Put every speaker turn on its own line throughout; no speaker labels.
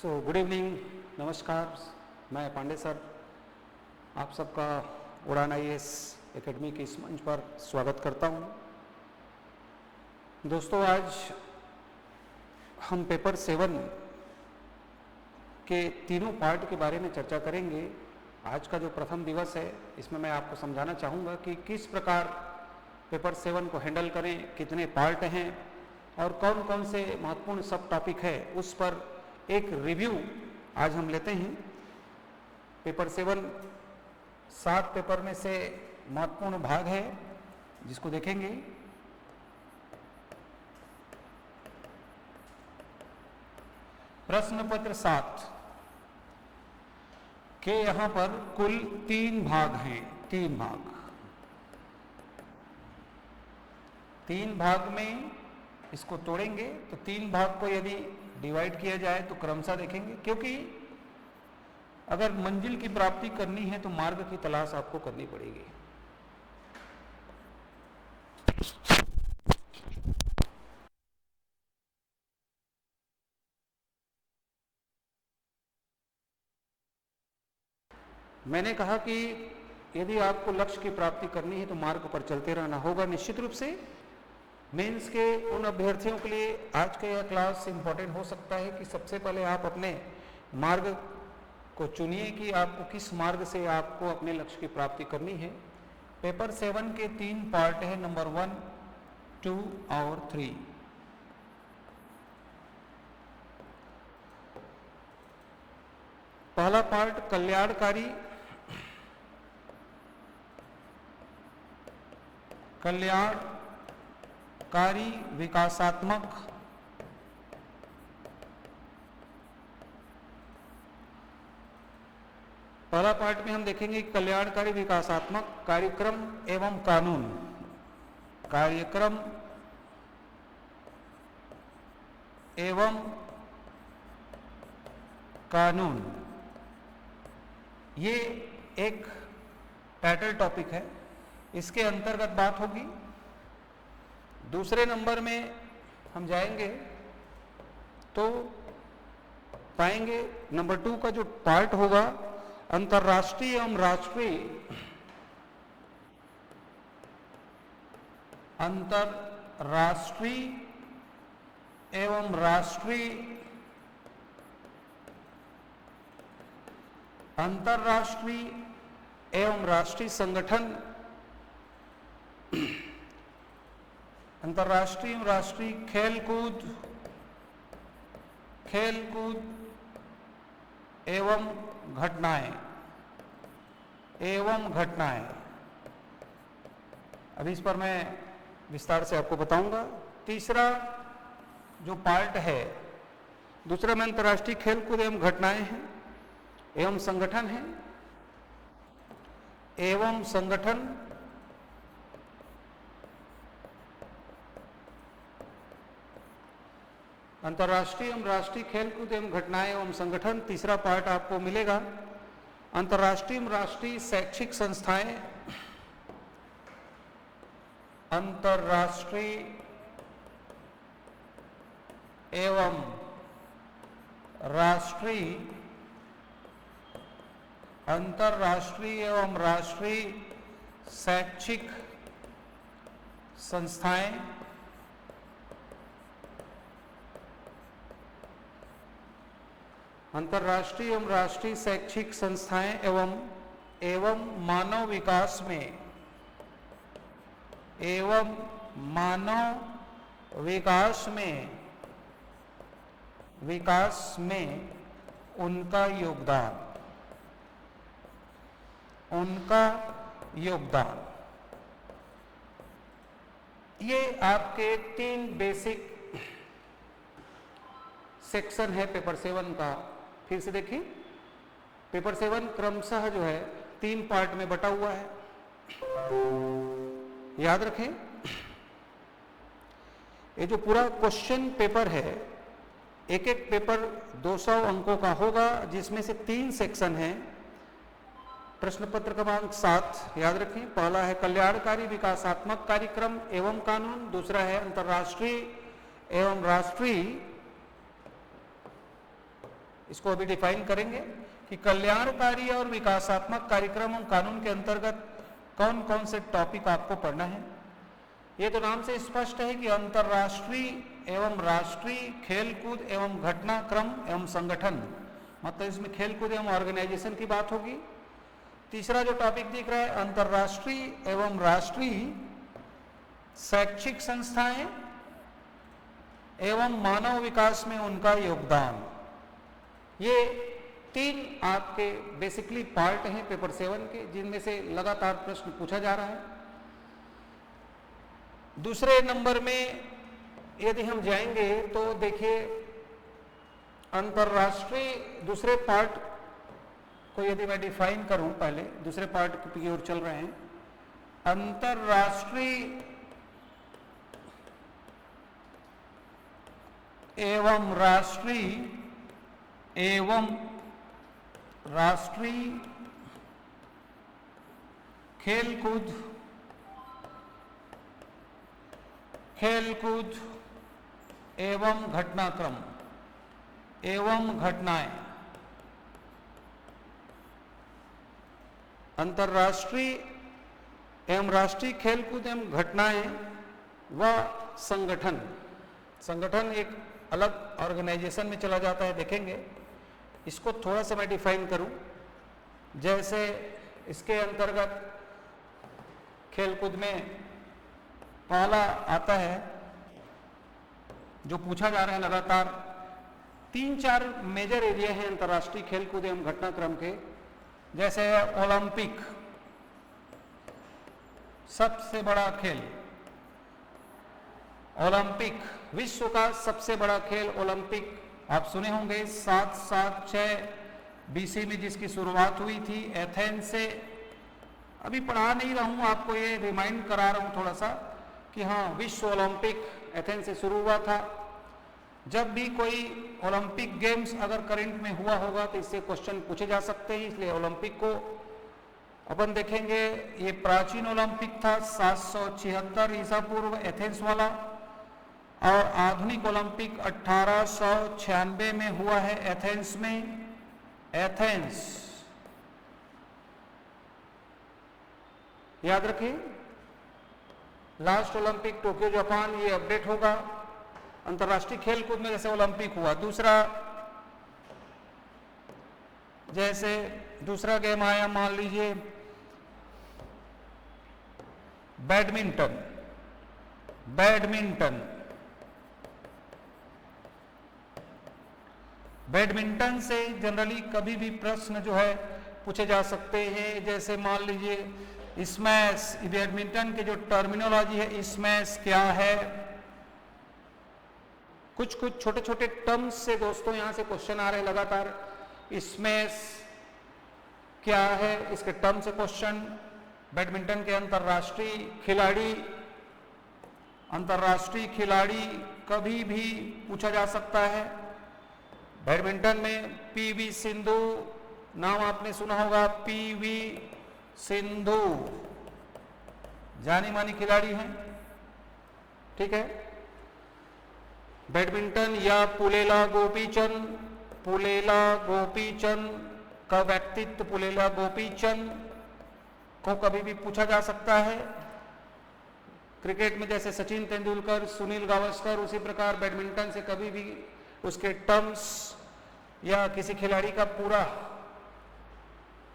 Good evening, नमस्कार। मैं Pandey sir आप सबका उड़ान IAS एकेडमी के इस मंच पर स्वागत करता हूं। दोस्तों, आज हम पेपर 7 के तीनों पार्ट के बारे में चर्चा करेंगे। आज का जो प्रथम दिवस है, इसमें मैं आपको समझाना चाहूँगा कि किस प्रकार पेपर 7 को हैंडल करें, कितने पार्ट हैं और कौन कौन से महत्वपूर्ण सब टॉपिक है, उस पर एक रिव्यू आज हम लेते हैं। पेपर 7 7 पेपर में से महत्वपूर्ण भाग है जिसको देखेंगे। प्रश्न पत्र 7 के यहां पर कुल 3 भाग हैं। 3 भाग में इसको तोड़ेंगे तो 3 भाग को यदि डिवाइड किया जाए तो क्रमशः देखेंगे, क्योंकि अगर मंजिल की प्राप्ति करनी है तो मार्ग की तलाश आपको करनी पड़ेगी। मैंने कहा कि यदि आपको लक्ष्य की प्राप्ति करनी है तो मार्ग पर चलते रहना होगा। निश्चित रूप से मेंस के उन अभ्यर्थियों के लिए आज का यह क्लास इंपॉर्टेंट हो सकता है कि सबसे पहले आप अपने मार्ग को चुनिए कि आपको किस मार्ग से आपको अपने लक्ष्य की प्राप्ति करनी है। पेपर 7 के 3 पार्ट है, नंबर 1, 2 और 3। पहला पार्ट कल्याणकारी विकासात्मक पहला पार्ट में हम देखेंगे कल्याणकारी विकासात्मक कार्यक्रम एवं कानून। कार्यक्रम एवं कानून, ये एक टाइटल टॉपिक है, इसके अंतर्गत बात होगी। दूसरे नंबर में हम जाएंगे तो पाएंगे नंबर 2 का जो पार्ट होगा अंतर्राष्ट्रीय एवं राष्ट्रीय संगठन, अंतर्राष्ट्रीय एवं राष्ट्रीय खेलकूद एवं घटनाएं। अभी इस पर मैं विस्तार से आपको बताऊंगा। तीसरा जो पार्ट है, दूसरा में अंतर्राष्ट्रीय खेलकूद एवं घटनाएं हैं एवं संगठन है, अंतर्राष्ट्रीय एवं राष्ट्रीय खेलकूद एवं घटनाएं एवं संगठन। तीसरा पार्ट आपको मिलेगा अंतर्राष्ट्रीय एवं राष्ट्रीय शैक्षिक संस्थाएं, अंतर्राष्ट्रीय एवं राष्ट्रीय शैक्षिक संस्थाएं, अंतर्राष्ट्रीय एवं राष्ट्रीय शैक्षिक संस्थाएं एवं मानव विकास में उनका योगदान। ये आपके 3 बेसिक सेक्शन है पेपर 7 का। फिर से देखिए, पेपर 7 क्रमशः जो है 3 पार्ट में बटा हुआ है। याद रखें, ये जो पूरा क्वेश्चन पेपर है, एक पेपर 200 अंकों का होगा, जिसमें से 3 सेक्शन हैं। प्रश्न पत्र क्रमांक 7 याद रखें। पहला है कल्याणकारी विकासात्मक कार्यक्रम एवं कानून, दूसरा है अंतर्राष्ट्रीय एवं राष्ट्रीय इसको अभी डिफाइन करेंगे कि कल्याणकारी और विकासात्मक कार्यक्रम कानून के अंतर्गत कौन कौन से टॉपिक आपको पढ़ना है। ये तो नाम से स्पष्ट है कि अंतर्राष्ट्रीय एवं राष्ट्रीय खेलकूद एवं घटनाक्रम एवं संगठन, मतलब इसमें खेलकूद एवं ऑर्गेनाइजेशन की बात होगी। तीसरा जो टॉपिक दिख रहा है अंतर्राष्ट्रीय एवं राष्ट्रीय शैक्षिक संस्थाएं एवं मानव विकास में उनका योगदान। ये 3 आपके बेसिकली पार्ट हैं पेपर 7 के, जिनमें से लगातार प्रश्न पूछा जा रहा है। दूसरे नंबर में यदि हम जाएंगे तो देखिए अंतर्राष्ट्रीय दूसरे पार्ट को यदि मैं डिफाइन करूं, पहले दूसरे पार्ट की ओर चल रहे हैं। अंतर्राष्ट्रीय एवं राष्ट्रीय खेलकूद एवं घटनाक्रम एवं घटनाएं। अंतर्राष्ट्रीय एवं राष्ट्रीय खेलकूद एवं घटनाएं व संगठन। संगठन एक अलग ऑर्गेनाइजेशन में चला जाता है, देखेंगे। इसको थोड़ा सा मैं डिफाइन करूं, जैसे इसके अंतर्गत खेलकूद में पहला आता है जो पूछा जा रहा है लगातार, 3-4 मेजर एरिया हैं अंतर्राष्ट्रीय खेलकूद एवं घटनाक्रम के। जैसे ओलंपिक, सबसे बड़ा खेल ओलंपिक, विश्व का सबसे बड़ा खेल ओलंपिक। आप सुने होंगे 776 BC में जिसकी शुरुआत हुई थी एथेंस से। अभी पढ़ा नहीं रहा हूं, आपको ये रिमाइंड करा रहा हूं थोड़ा सा कि हाँ, विश्व ओलंपिक एथेंस से शुरू हुआ था। जब भी कोई ओलंपिक गेम्स अगर करंट में हुआ होगा तो इससे क्वेश्चन पूछे जा सकते हैं, इसलिए ओलंपिक को अपन देखेंगे। ये प्राचीन ओलंपिक था 776 ईसा पूर्व एथेंस वाला, और आधुनिक ओलंपिक 1896 में हुआ है एथेंस में। एथेंस याद रखिए। लास्ट ओलंपिक टोक्यो जापान, ये अपडेट होगा। अंतर्राष्ट्रीय खेलकूद में जैसे ओलंपिक हुआ। दूसरा, जैसे दूसरा गेम आया, मान लीजिए बैडमिंटन। बैडमिंटन से जनरली कभी भी प्रश्न जो है पूछे जा सकते हैं। जैसे मान लीजिए स्मैश, बैडमिंटन के जो टर्मिनोलॉजी है, स्मैश क्या है। कुछ छोटे छोटे टर्म्स से दोस्तों यहां से क्वेश्चन आ रहे हैं लगातार। स्मैश क्या है, इसके टर्म से क्वेश्चन। बैडमिंटन के अंतर्राष्ट्रीय खिलाड़ी कभी भी पूछा जा सकता है। बैडमिंटन में पीवी सिंधु, नाम आपने सुना होगा, पीवी सिंधु जानी मानी खिलाड़ी हैं, ठीक है। बैडमिंटन या पुलेला गोपीचंद का व्यक्तित्व, पुलेला गोपीचंद को कभी भी पूछा जा सकता है। क्रिकेट में जैसे सचिन तेंदुलकर, सुनील गावस्कर, उसी प्रकार बैडमिंटन से कभी भी उसके टर्म्स या किसी खिलाड़ी का पूरा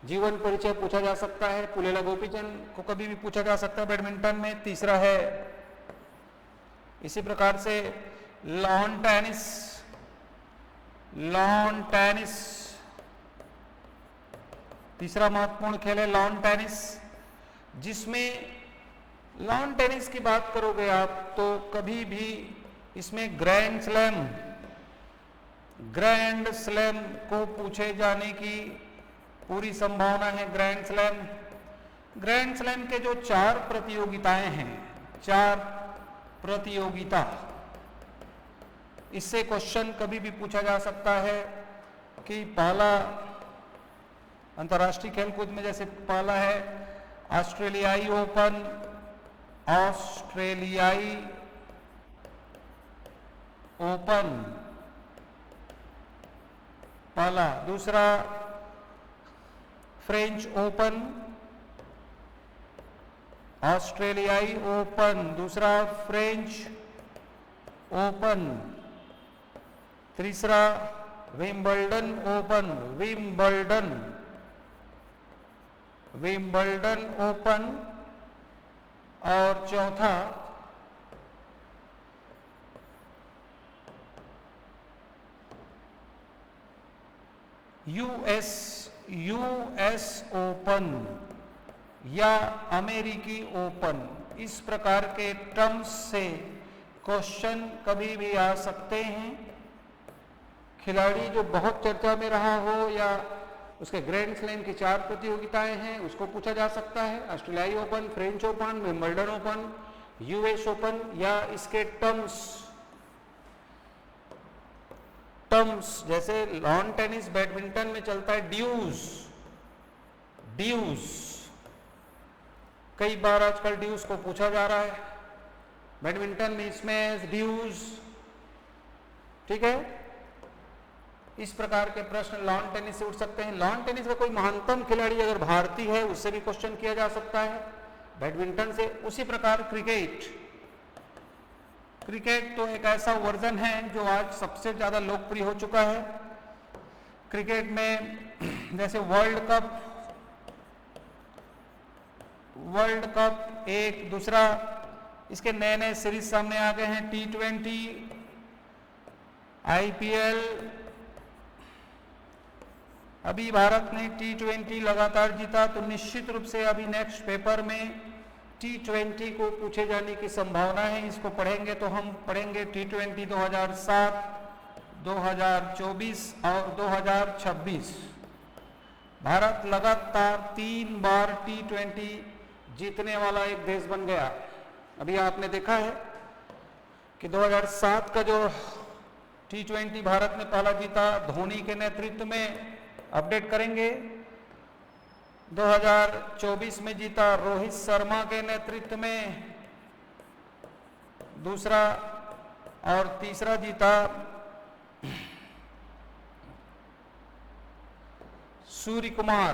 जीवन परिचय पूछा जा सकता है। पुलेला गोपीचंद को कभी भी पूछा जा सकता है बैडमिंटन में। तीसरा है इसी प्रकार से लॉन टेनिस, तीसरा महत्वपूर्ण खेल है लॉन टेनिस, जिसमें लॉन टेनिस की बात करोगे आप तो कभी भी इसमें ग्रैंड स्लैम को पूछे जाने की पूरी संभावना है। ग्रैंड स्लैम के जो 4 प्रतियोगिताएं हैं, 4 प्रतियोगिता, इससे क्वेश्चन कभी भी पूछा जा सकता है कि पहला अंतर्राष्ट्रीय खेलकूद में जैसे पहला है ऑस्ट्रेलियाई ओपन पहला। दूसरा फ्रेंच ओपन, ऑस्ट्रेलियाई ओपन, दूसरा फ्रेंच ओपन। तीसरा विंबलडन ओपन, विंबलडन ओपन। और चौथा यूएस ओपन या अमेरिकी ओपन। इस प्रकार के टर्म्स से क्वेश्चन कभी भी आ सकते हैं। खिलाड़ी जो बहुत चर्चा में रहा हो या उसके ग्रैंड स्लैम की 4 प्रतियोगिताएं हैं उसको पूछा जा सकता है। ऑस्ट्रेलियाई open, French open, Wimbledon open, US open या इसके टर्म्स जैसे लॉन टेनिस, बैडमिंटन में चलता है ड्यूज। कई बार आजकल ड्यूज को पूछा जा रहा है। बैडमिंटन में स्मैश, ड्यूज, ठीक है। इस प्रकार के प्रश्न लॉन टेनिस से उठ सकते हैं। लॉन टेनिस का कोई महानतम खिलाड़ी अगर भारतीय है उससे भी क्वेश्चन किया जा सकता है, बैडमिंटन से। उसी प्रकार क्रिकेट तो एक ऐसा वर्जन है जो आज सबसे ज्यादा लोकप्रिय हो चुका है। क्रिकेट में जैसे वर्ल्ड कप एक, दूसरा इसके नए नए सीरीज सामने आ गए हैं, T20, IPL। अभी भारत ने T20 लगातार जीता, तो निश्चित रूप से अभी नेक्स्ट पेपर में T20 को पूछे जाने की संभावना है। इसको पढ़ेंगे तो हम पढ़ेंगे T20 2007, 2024 और 2026। भारत लगातार 3 बार T20 जीतने वाला एक देश बन गया। अभी आपने देखा है कि 2007 का जो T20 भारत ने पहला जीता, धोनी के नेतृत्व में, अपडेट करेंगे। 2024 में जीता रोहित शर्मा के नेतृत्व में, दूसरा। और तीसरा जीता सूर्य कुमार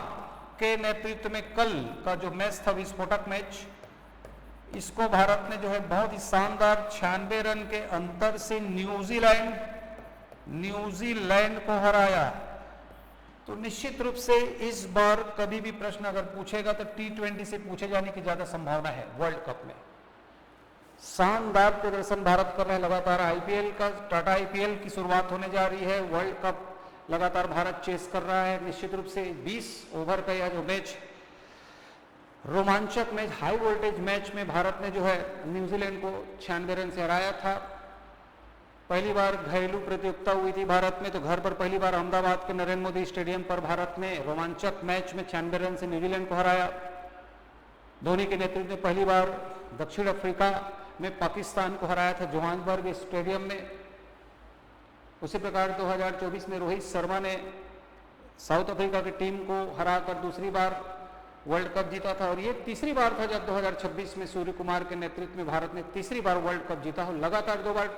के नेतृत्व में। कल का जो मैच था विस्फोटक मैच, इसको भारत ने जो है बहुत ही शानदार 96 रन के अंतर से न्यूजीलैंड को हराया। तो निश्चित रूप से इस बार कभी भी प्रश्न अगर पूछेगा तो T20 से पूछे जाने की ज्यादा संभावना है। वर्ल्ड कप में शानदार प्रदर्शन भारत कर रहा है लगातार। IPL का टाटा IPL की शुरुआत होने जा रही है। वर्ल्ड कप लगातार भारत चेस कर रहा है। निश्चित रूप से 20 ओवर का यह जो मैच, रोमांचक मैच, हाई वोल्टेज मैच में भारत ने जो है न्यूजीलैंड को 96 रन से हराया था। पहली बार घरेलू प्रतियोगिता हुई थी भारत में, तो घर पर पहली बार अहमदाबाद के नरेंद्र मोदी स्टेडियम पर भारत ने रोमांचक मैच में 96 रन से न्यूजीलैंड को हराया। धोनी के नेतृत्व में पहली बार दक्षिण अफ्रीका में पाकिस्तान को हराया था जोहान्सबर्ग स्टेडियम में। उसी प्रकार 2024 में रोहित शर्मा ने साउथ अफ्रीका की टीम को हराकर दूसरी बार वर्ल्ड कप जीता था। और ये तीसरी बार था जब 2026 में सूर्य कुमार के नेतृत्व में भारत ने तीसरी बार वर्ल्ड कप जीता हो। लगातार 2 बार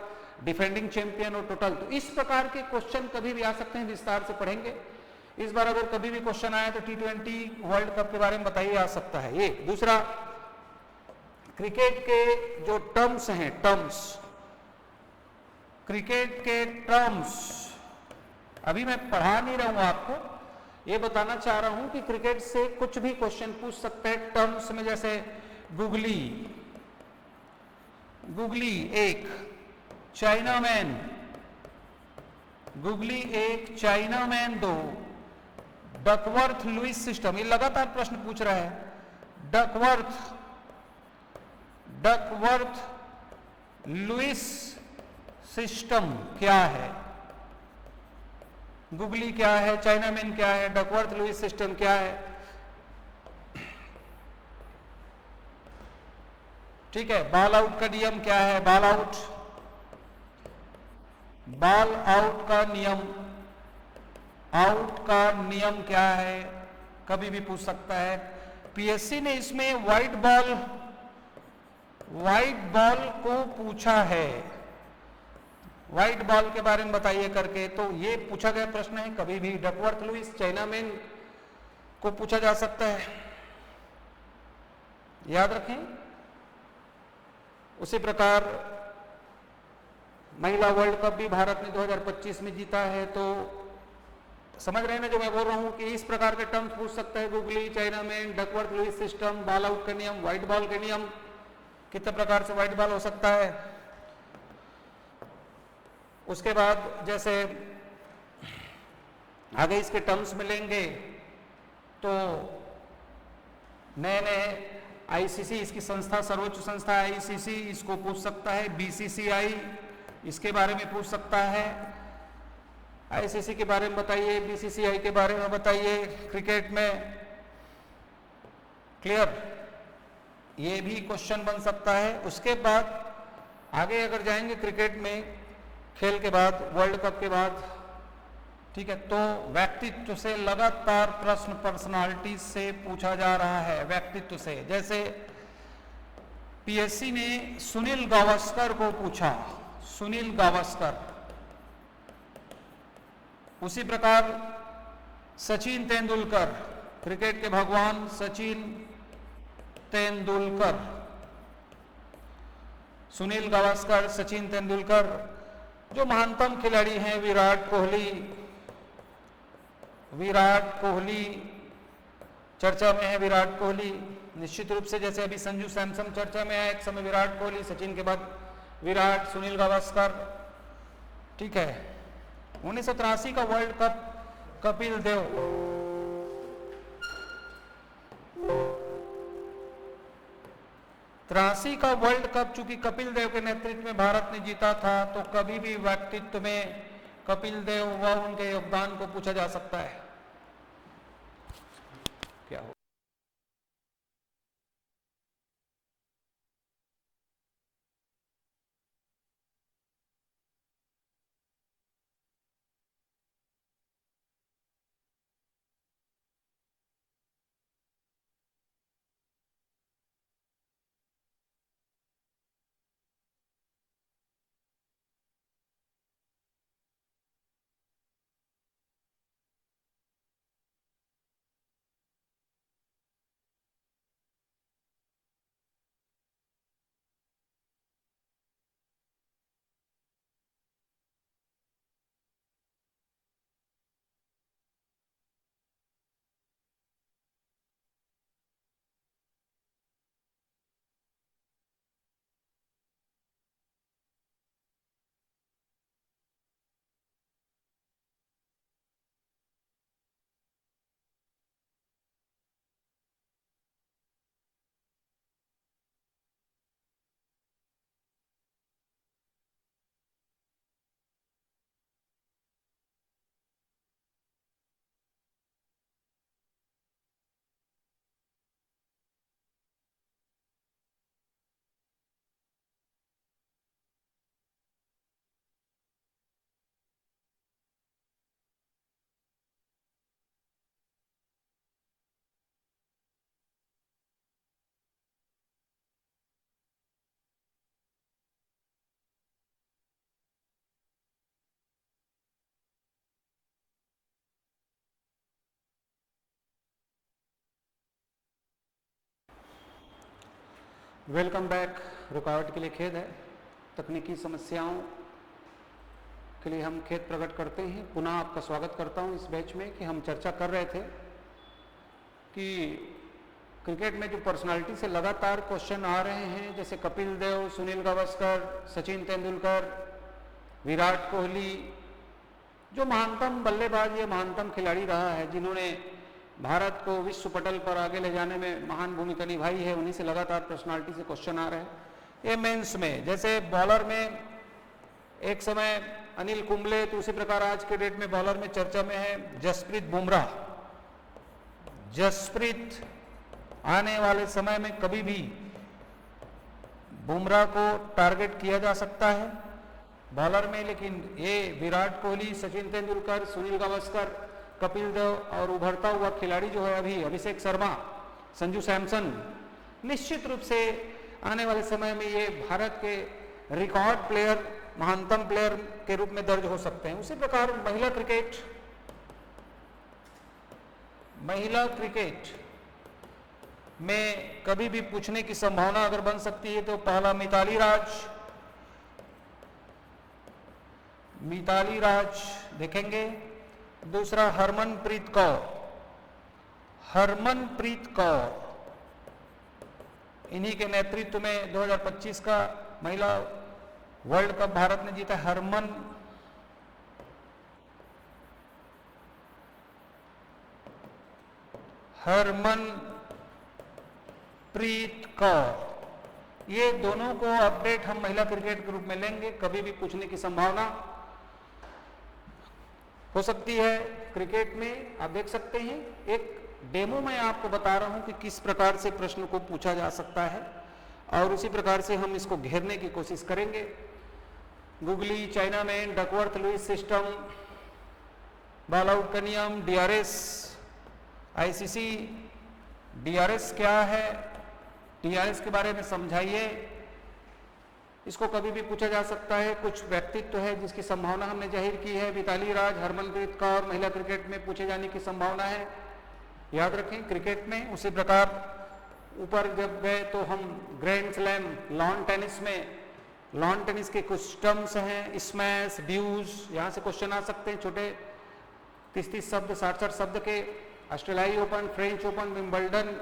डिफेंडिंग चैंपियन और टोटल। तो इस प्रकार के क्वेश्चन कभी भी आ सकते हैं, विस्तार से पढ़ेंगे। इस बार अगर कभी भी क्वेश्चन आया तो T20 वर्ल्ड कप के बारे में बताइए, आ सकता है ये। दूसरा, क्रिकेट के जो टर्म्स हैं, क्रिकेट के टर्म्स अभी मैं पढ़ा नहीं रहा हूं आपको, ये बताना चाह रहा हूं कि क्रिकेट से कुछ भी क्वेश्चन पूछ सकते हैं टर्म्स में। जैसे गुगली एक चाइनामैन, गुगली एक चाइनामैन 2, डकवर्थ लुईस सिस्टम, ये लगातार प्रश्न पूछ रहा है। डकवर्थ लुईस सिस्टम क्या है? गुगली क्या है, चाइनामैन क्या है, डकवर्थ लुईस सिस्टम क्या है? ठीक है। बॉल आउट का नियम क्या है? बॉल आउट का नियम क्या है? कभी भी पूछ सकता है। पीएससी ने इसमें व्हाइट बॉल को पूछा है। व्हाइट बॉल के बारे में बताइए करके, तो ये पूछा गया प्रश्न है कभी भी। डकवर्थ लुईस, चाइनामैन को पूछा जा सकता है, याद रखें। उसी प्रकार महिला वर्ल्ड कप भी भारत ने 2025 में जीता है, तो समझ रहे हैं ना जो मैं बोल रहा हूं कि इस प्रकार के टर्म्स पूछ सकता है googly, chinaman, Duckworth Lewis system, ball out का नियम, व्हाइट बॉल के नियम, कितने प्रकार से व्हाइट बॉल हो सकता है। उसके बाद जैसे आगे इसके टर्म्स मिलेंगे तो नए नए आईसीसी, इसकी संस्था सर्वोच्च संस्था आईसीसी, इसको पूछ सकता है। बीसीसीआई, इसके बारे में पूछ सकता है। आईसीसी के बारे में बताइए, बीसीसीआई के बारे में बताइए क्रिकेट में, क्लियर, ये भी क्वेश्चन बन सकता है। उसके बाद आगे अगर जाएंगे क्रिकेट में, खेल के बाद, वर्ल्ड कप के बाद, ठीक है, तो व्यक्तित्व से लगातार प्रश्न पर्सनालिटी से पूछा जा रहा है, व्यक्तित्व से। जैसे पीएससी ने सुनील गावस्कर को पूछा, सुनील गावस्कर। उसी प्रकार सचिन तेंदुलकर, क्रिकेट के भगवान सचिन तेंदुलकर, सुनील गावस्कर, सचिन तेंदुलकर। जो महानतम खिलाड़ी हैं विराट कोहली, विराट कोहली चर्चा में है, विराट कोहली निश्चित रूप से। जैसे अभी संजू सैमसन चर्चा में है, एक समय विराट कोहली, सचिन के बाद विराट, सुनील गावस्कर, ठीक है। 1983 का वर्ल्ड कप कपिल देव, तिरासी का वर्ल्ड कप चूंकि कपिल देव के नेतृत्व में भारत ने जीता था, तो कभी भी व्यक्तित्व में कपिल देव व उनके योगदान को पूछा जा सकता है। क्या हो वेलकम बैक। रुकावट के लिए खेद है, तकनीकी समस्याओं के लिए हम खेद प्रकट करते हैं। पुनः आपका स्वागत करता हूं इस बैच में कि हम चर्चा कर रहे थे कि क्रिकेट में जो पर्सनालिटी से लगातार क्वेश्चन आ रहे हैं, जैसे कपिल देव, सुनील गावस्कर, सचिन तेंदुलकर, विराट कोहली, जो महानतम बल्लेबाज या महानतम खिलाड़ी रहा है, जिन्होंने भारत को विश्व पटल पर आगे ले जाने में महान भूमिका निभाई है, उन्हीं से लगातार पर्सनालिटी से क्वेश्चन आ रहे हैं। ये मेंस में, जैसे बॉलर में एक समय अनिल कुंबले, तो उसी प्रकार आज के डेट में बॉलर में चर्चा में है जसप्रीत बुमराह। जसप्रीत आने वाले समय में कभी भी बुमराह को टारगेट किया जा सकता है बॉलर में, लेकिन ये विराट कोहली, सचिन तेंदुलकर, सुनील गावस्कर, कपिल देव और उभरता हुआ खिलाड़ी जो है अभी अभिषेक शर्मा, संजू सैमसन, निश्चित रूप से आने वाले समय में ये भारत के रिकॉर्ड प्लेयर महानतम प्लेयर के रूप में दर्ज हो सकते हैं। उसी प्रकार महिला क्रिकेट में कभी भी पूछने की संभावना अगर बन सकती है तो पहला मिताली राज देखेंगे, दूसरा हरमनप्रीत कौर, इन्हीं के नेतृत्व में 2025 का महिला वर्ल्ड कप भारत ने जीता। हरमनप्रीत कौर, ये दोनों को अपडेट हम महिला क्रिकेट के रूप में लेंगे। कभी भी पूछने की संभावना हो सकती है। क्रिकेट में आप देख सकते हैं, एक डेमो मैं आपको बता रहा हूं कि किस प्रकार से प्रश्न को पूछा जा सकता है और उसी प्रकार से हम इसको घेरने की कोशिश करेंगे। Googly, chinaman, Duckworth Lewis system, ball out का नियम, DRS, ICC, DRS क्या है, DRS के बारे में समझाइए। इसको कभी भी पूछा जा सकता है। कुछ व्यक्तित्व है जिसकी संभावना हमने जाहिर की है, मिताली राज, हरमनप्रीत कौर, महिला क्रिकेट में पूछे जाने की संभावना है, याद रखें क्रिकेट में। उसी प्रकार ऊपर जब गए तो हम ग्रैंड स्लैम लॉन टेनिस के कुछ टर्म्स हैं, स्मैश, ड्यूज, यहाँ से क्वेश्चन आ सकते हैं। छोटे 30-30 शब्द, 60-60 शब्द के ऑस्ट्रेलियाई open, French open, Wimbledon,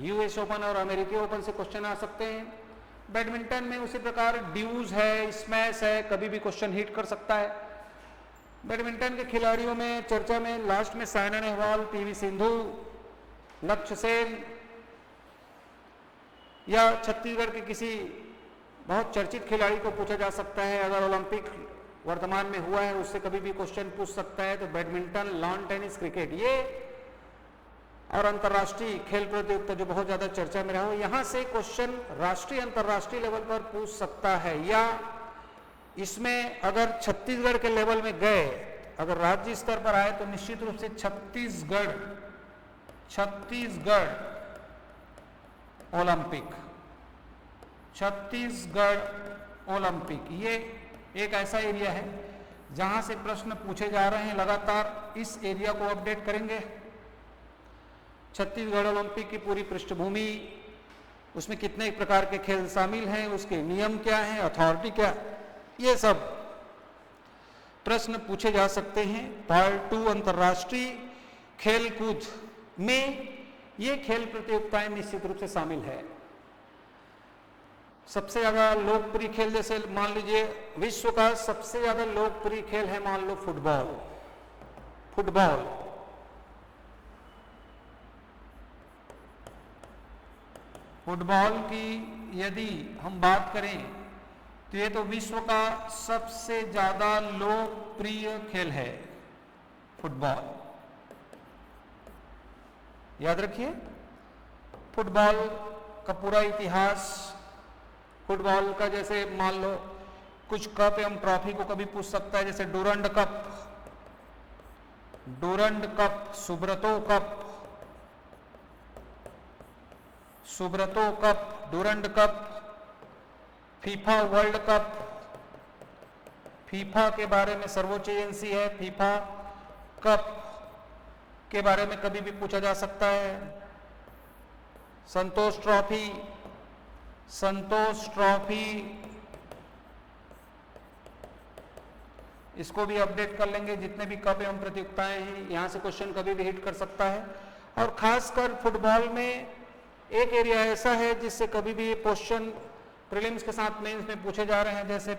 US open और अमेरिकी ओपन से क्वेश्चन आ सकते हैं। बैडमिंटन में उसी प्रकार ड्यूज है, स्मैश है, कभी भी क्वेश्चन हिट कर सकता है। बैडमिंटन के खिलाड़ियों में चर्चा में लास्ट में साइना नेहवाल, PV सिंधु, लक्ष्य सेन या छत्तीसगढ़ के किसी बहुत चर्चित खिलाड़ी को पूछा जा सकता है। अगर ओलंपिक वर्तमान में हुआ है उससे कभी भी क्वेश्चन पूछ सकता है। तो बैडमिंटन, लॉन टेनिस, क्रिकेट ये और अंतर्राष्ट्रीय खेल प्रतियोगिता जो बहुत ज्यादा चर्चा में रहा हो, यहां से क्वेश्चन राष्ट्रीय अंतर्राष्ट्रीय लेवल पर पूछ सकता है। या इसमें अगर छत्तीसगढ़ के लेवल में गए, अगर राज्य स्तर पर आए तो निश्चित रूप से छत्तीसगढ़ ओलंपिक ये एक ऐसा एरिया है जहां से प्रश्न पूछे जा रहे हैं। लगातार इस एरिया को अपडेट करेंगे। छत्तीसगढ़ ओलंपिक की पूरी पृष्ठभूमि, उसमें कितने प्रकार के खेल शामिल हैं, उसके नियम क्या हैं, अथॉरिटी क्या, ये सब प्रश्न पूछे जा सकते हैं। पार्ट 2 अंतर्राष्ट्रीय खेल कूद में ये खेल प्रतियोगिताएं निश्चित रूप से शामिल है। सबसे ज्यादा लोकप्रिय खेल, जैसे मान लीजिए विश्व का सबसे ज्यादा लोकप्रिय खेल है, मान लो फुटबॉल। फुटबॉल की यदि हम बात करें तो ये तो विश्व का सबसे ज्यादा लोकप्रिय खेल है फुटबॉल। याद रखिए फुटबॉल का पूरा इतिहास, फुटबॉल का जैसे मान लो कुछ कप एवं ट्रॉफी को कभी पूछ सकता है, जैसे Durand cup, Subroto cup, Durand cup, FIFA world cup, FIFA के बारे में सर्वोच्च एजेंसी है, फीफा कप के बारे में कभी भी पूछा जा सकता है। संतोष ट्रॉफी इसको भी अपडेट कर लेंगे। जितने भी कप एवं प्रतियोगिताएं हैं यहां से क्वेश्चन कभी भी हिट कर सकता है। और खासकर फुटबॉल में एक एरिया ऐसा है जिससे कभी भी क्वेश्चन प्रीलिम्स के साथ मेंस में पूछे जा रहे हैं, जैसे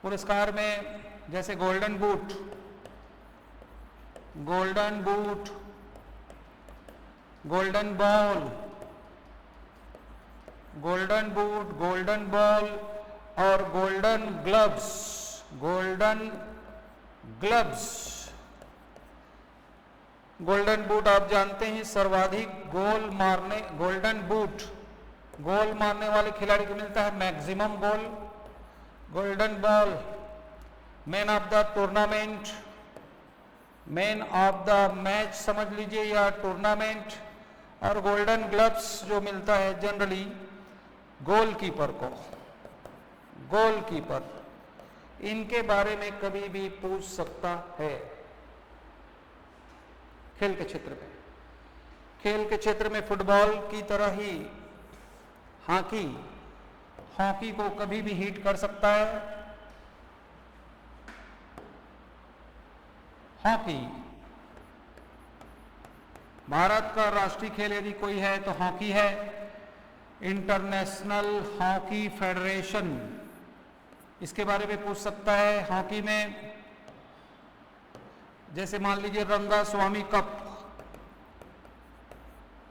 पुरस्कार में जैसे गोल्डन बूट, गोल्डन बॉल और गोल्डन ग्लव्स। गोल्डन बूट आप जानते हैं सर्वाधिक गोल मारने वाले खिलाड़ी को मिलता है maximum goal. Golden ball man of the tournament, man of the match समझ लीजिए या टूर्नामेंट। और गोल्डन ग्लव्स जो मिलता है जनरली गोलकीपर को, गोलकीपर, इनके बारे में कभी भी पूछ सकता है खेल के क्षेत्र में। खेल के क्षेत्र में फुटबॉल की तरह ही हॉकी, हॉकी को कभी भी हिट कर सकता है। हॉकी भारत का राष्ट्रीय खेल यदि कोई है तो हॉकी है। इंटरनेशनल हॉकी फेडरेशन इसके बारे में पूछ सकता है। हॉकी में जैसे मान लीजिए रंगास्वामी कप,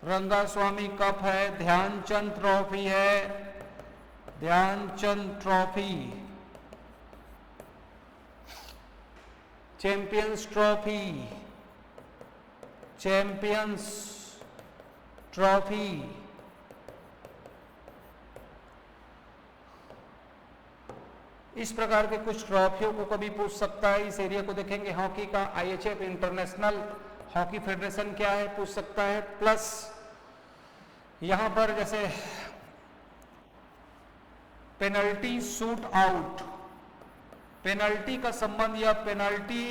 रंगास्वामी कप है, ध्यानचंद ट्रॉफी है, Dhyanchand trophy, champions trophy, champions trophy, इस प्रकार के कुछ ट्रॉफियों को कभी पूछ सकता है। इस एरिया को देखेंगे हॉकी का। IHF इंटरनेशनल हॉकी फेडरेशन क्या है पूछ सकता है। प्लस यहां पर जैसे पेनल्टी शूट आउट, पेनल्टी का संबंध या पेनल्टी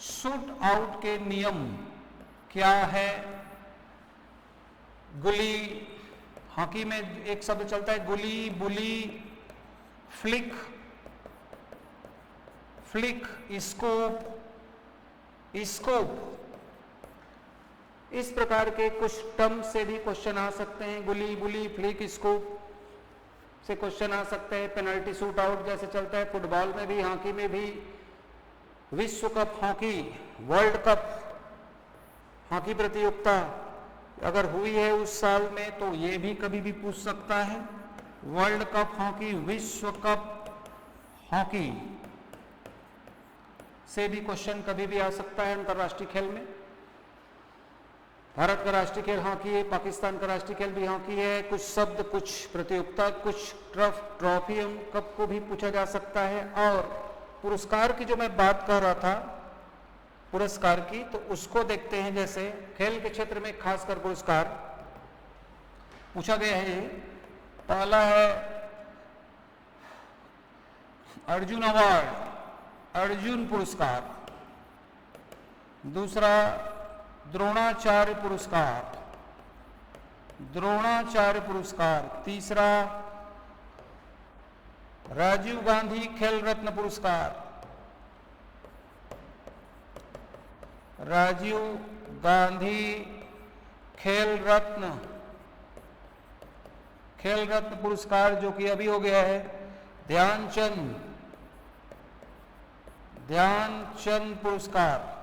शूट आउट के नियम क्या है। गुली, हॉकी में एक शब्द चलता है गुली, bully, flick, flick, scope, scope, इस प्रकार के कुछ टर्म से भी क्वेश्चन आ सकते हैं। गुली, बुली, फ्लिक, स्कोप से क्वेश्चन आ सकते हैं। पेनल्टी शूट आउट जैसे चलता है फुटबॉल में भी, हॉकी में भी। विश्व cup hockey, world cup hockey प्रतियोगिता अगर हुई है उस साल में तो ये भी कभी भी पूछ सकता है। वर्ल्ड कप हॉकी, विश्व कप हॉकी से भी क्वेश्चन कभी भी आ सकता है अंतरराष्ट्रीय खेल में। भारत का राष्ट्रीय खेल हॉकी है, पाकिस्तान का राष्ट्रीय खेल भी हॉकी है। कुछ शब्द, कुछ प्रतियोगिता, कुछ ट्रॉफी कप को भी पूछा जा सकता है। और पुरस्कार की जो मैं बात कर रहा था, पुरस्कार की, तो उसको देखते हैं। जैसे खेल के क्षेत्र में खासकर पुरस्कार पूछा गया है। पहला है अर्जुन अवार्ड, अर्जुन पुरस्कार। दूसरा द्रोणाचार्य पुरस्कार, द्रोणाचार्य पुरस्कार। तीसरा राजीव गांधी खेल रत्न पुरस्कार, राजीव गांधी खेल रत्न, खेल रत्न पुरस्कार जो कि अभी हो गया है ध्यानचंद, ध्यानचंद पुरस्कार।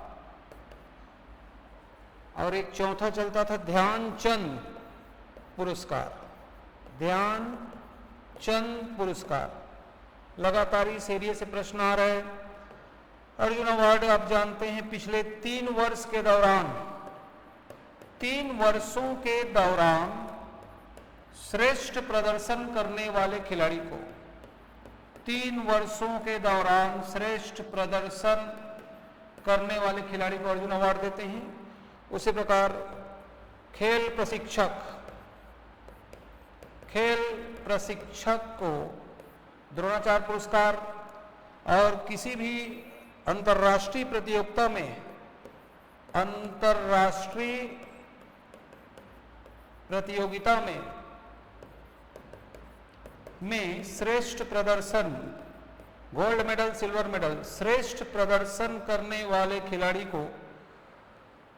और एक चौथा चलता था ध्यानचंद पुरस्कार, ध्यानचंद पुरस्कार। लगातार इस एरिया से प्रश्न आ रहे हैं। अर्जुन अवार्ड आप जानते हैं पिछले 3 वर्ष के दौरान, 3 वर्षों के दौरान श्रेष्ठ प्रदर्शन करने वाले खिलाड़ी को, 3 वर्षों के दौरान श्रेष्ठ प्रदर्शन करने वाले खिलाड़ी को अर्जुन अवार्ड देते हैं। उसी प्रकार खेल प्रशिक्षक, खेल प्रशिक्षक को द्रोणाचार्य पुरस्कार। और किसी भी अंतर्राष्ट्रीय प्रतियोगिता में, अंतर्राष्ट्रीय प्रतियोगिता में श्रेष्ठ प्रदर्शन, गोल्ड मेडल, सिल्वर मेडल, श्रेष्ठ प्रदर्शन करने वाले खिलाड़ी को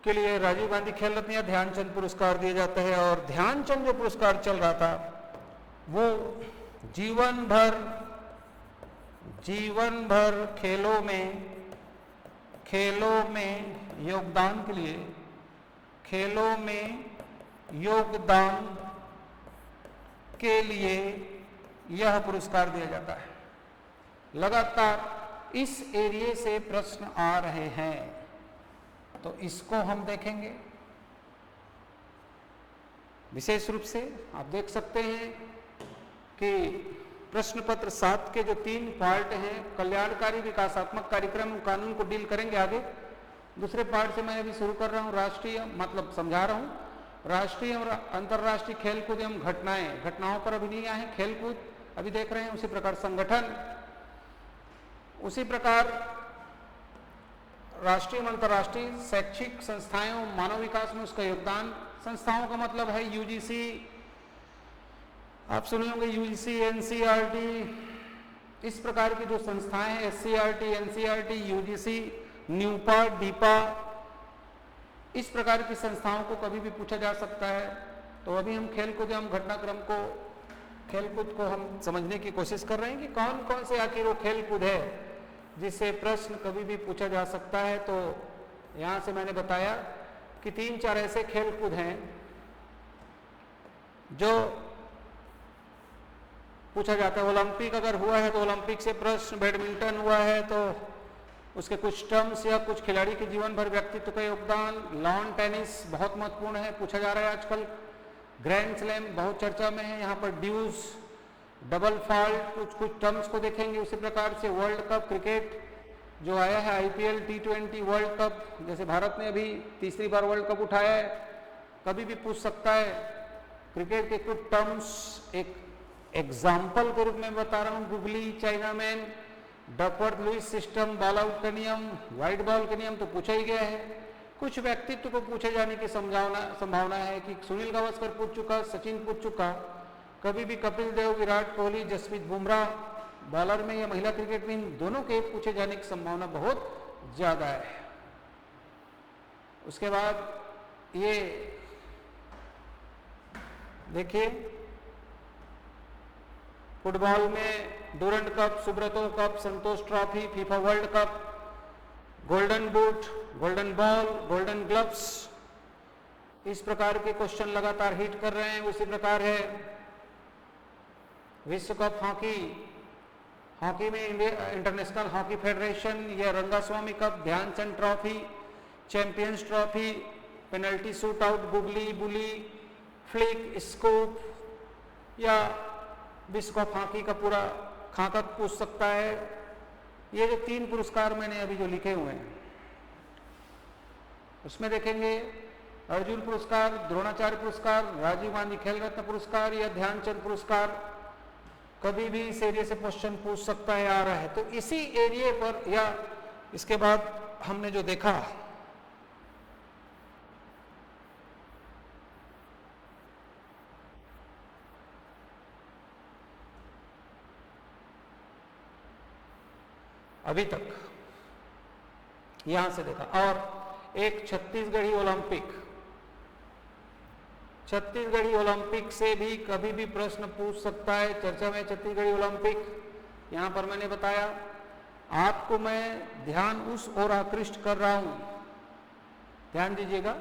के लिए राजीव गांधी खेल रत्न या ध्यानचंद पुरस्कार दिया जाता है। और ध्यानचंद जो पुरस्कार चल रहा था वो जीवन भर खेलों में योगदान के लिए, खेलों में योगदान के लिए यह पुरस्कार दिया जाता है। लगातार इस एरिया से प्रश्न आ रहे हैं, तो इसको हम देखेंगे विशेष रूप से। आप देख सकते हैं कि प्रश्न पत्र 7 के जो 3 पार्ट हैं, कल्याणकारी विकासात्मक कार्यक्रम कानून को डील करेंगे आगे। दूसरे पार्ट से मैं अभी शुरू कर रहा हूँ, राष्ट्रीय मतलब समझा रहा हूँ। राष्ट्रीय और अंतर्राष्ट्रीय खेलकूद एवं घटनाएं, घटनाओं पर अभी नहीं आए, खेलकूद अभी देख रहे हैं। उसी प्रकार संगठन, उसी प्रकार राष्ट्रीय और अंतर्राष्ट्रीय शैक्षिक संस्थाएं, मानव विकास में उसका योगदान। संस्थाओं का मतलब है यूजीसी, आप सुने होंगे यूजीसी, एनसीईआरटी, इस प्रकार की जो संस्थाएं हैं, एससीईआरटी, एनसीईआरटी, यूजीसी, न्यूपा, डीपा, इस प्रकार की संस्थाओं को कभी भी पूछा जा सकता है। तो अभी हम खेलकूद एवं घटनाक्रम को, खेलकूद को हम समझने की कोशिश कर रहे हैं कि कौन कौन से आखिर वो खेलकूद है जिससे प्रश्न कभी भी पूछा जा सकता है। तो यहां से मैंने बताया कि 3-4 ऐसे खेलकूद हैं जो पूछा जाता है। ओलंपिक अगर हुआ है तो ओलंपिक से प्रश्न, बैडमिंटन हुआ है तो उसके कुछ टर्म्स या कुछ खिलाड़ी के जीवन भर व्यक्तित्व का योगदान। लॉन टेनिस बहुत महत्वपूर्ण है, पूछा जा रहा है आजकल। ग्रैंड स्लैम बहुत चर्चा में है, यहाँ पर ड्यूज, डबल फॉल्ट, कुछ टर्म्स को देखेंगे। उसी प्रकार से वर्ल्ड कप क्रिकेट जो आया है, आईपीएल, टी20 वर्ल्ड कप, जैसे भारत ने अभी तीसरी बार वर्ल्ड कप उठाया है, कभी भी पूछ सकता है। क्रिकेट के कुछ टर्म्स एक एग्जाम्पल के रूप में बता रहा हूँ, googly, chinaman, Duckworth Lewis system, ball out का नियम, वाइड बॉल का नियम तो पूछा ही गया है। कुछ व्यक्तित्व को पूछे जाने की संभावना है कि सुनील गावस्कर पूछ चुका, सचिन पूछ चुका, कभी भी कपिल देव, विराट कोहली, जसप्रीत बुमराह, बॉलर में या महिला क्रिकेट में, इन दोनों के पूछे जाने की संभावना बहुत ज्यादा है। उसके बाद ये देखिए, फुटबॉल में Durand cup, Subroto cup, Santosh trophy, FIFA world cup, golden boot, golden ball, golden gloves, इस प्रकार के क्वेश्चन लगातार हिट कर रहे हैं। उसी प्रकार है विश्व कप हॉकी, हॉकी में इंटरनेशनल हॉकी फेडरेशन या Rangaswamy cup, Dhyanchand trophy, champions trophy, penalty shoot out, googly, bully, flick, scoop, या विश्व कप हॉकी का पूरा खाकत पूछ सकता है। ये जो 3 पुरस्कार मैंने अभी जो लिखे हुए हैं उसमें देखेंगे अर्जुन पुरस्कार, द्रोणाचार्य पुरस्कार, राजीव गांधी खेल रत्न पुरस्कार या ध्यानचंद पुरस्कार, कभी भी इस एरिया से क्वेश्चन पूछ सकता है, आ रहा है। तो इसी एरिया पर, या इसके बाद हमने जो देखा अभी तक, यहां से देखा, और एक छत्तीसगढ़ी ओलंपिक, छत्तीसगढ़ी ओलंपिक से भी कभी भी प्रश्न पूछ सकता है। चर्चा में छत्तीसगढ़ी ओलंपिक, यहां पर मैंने बताया आपको, मैं ध्यान उस ओर आकृष्ट कर रहा हूं, ध्यान दीजिएगा,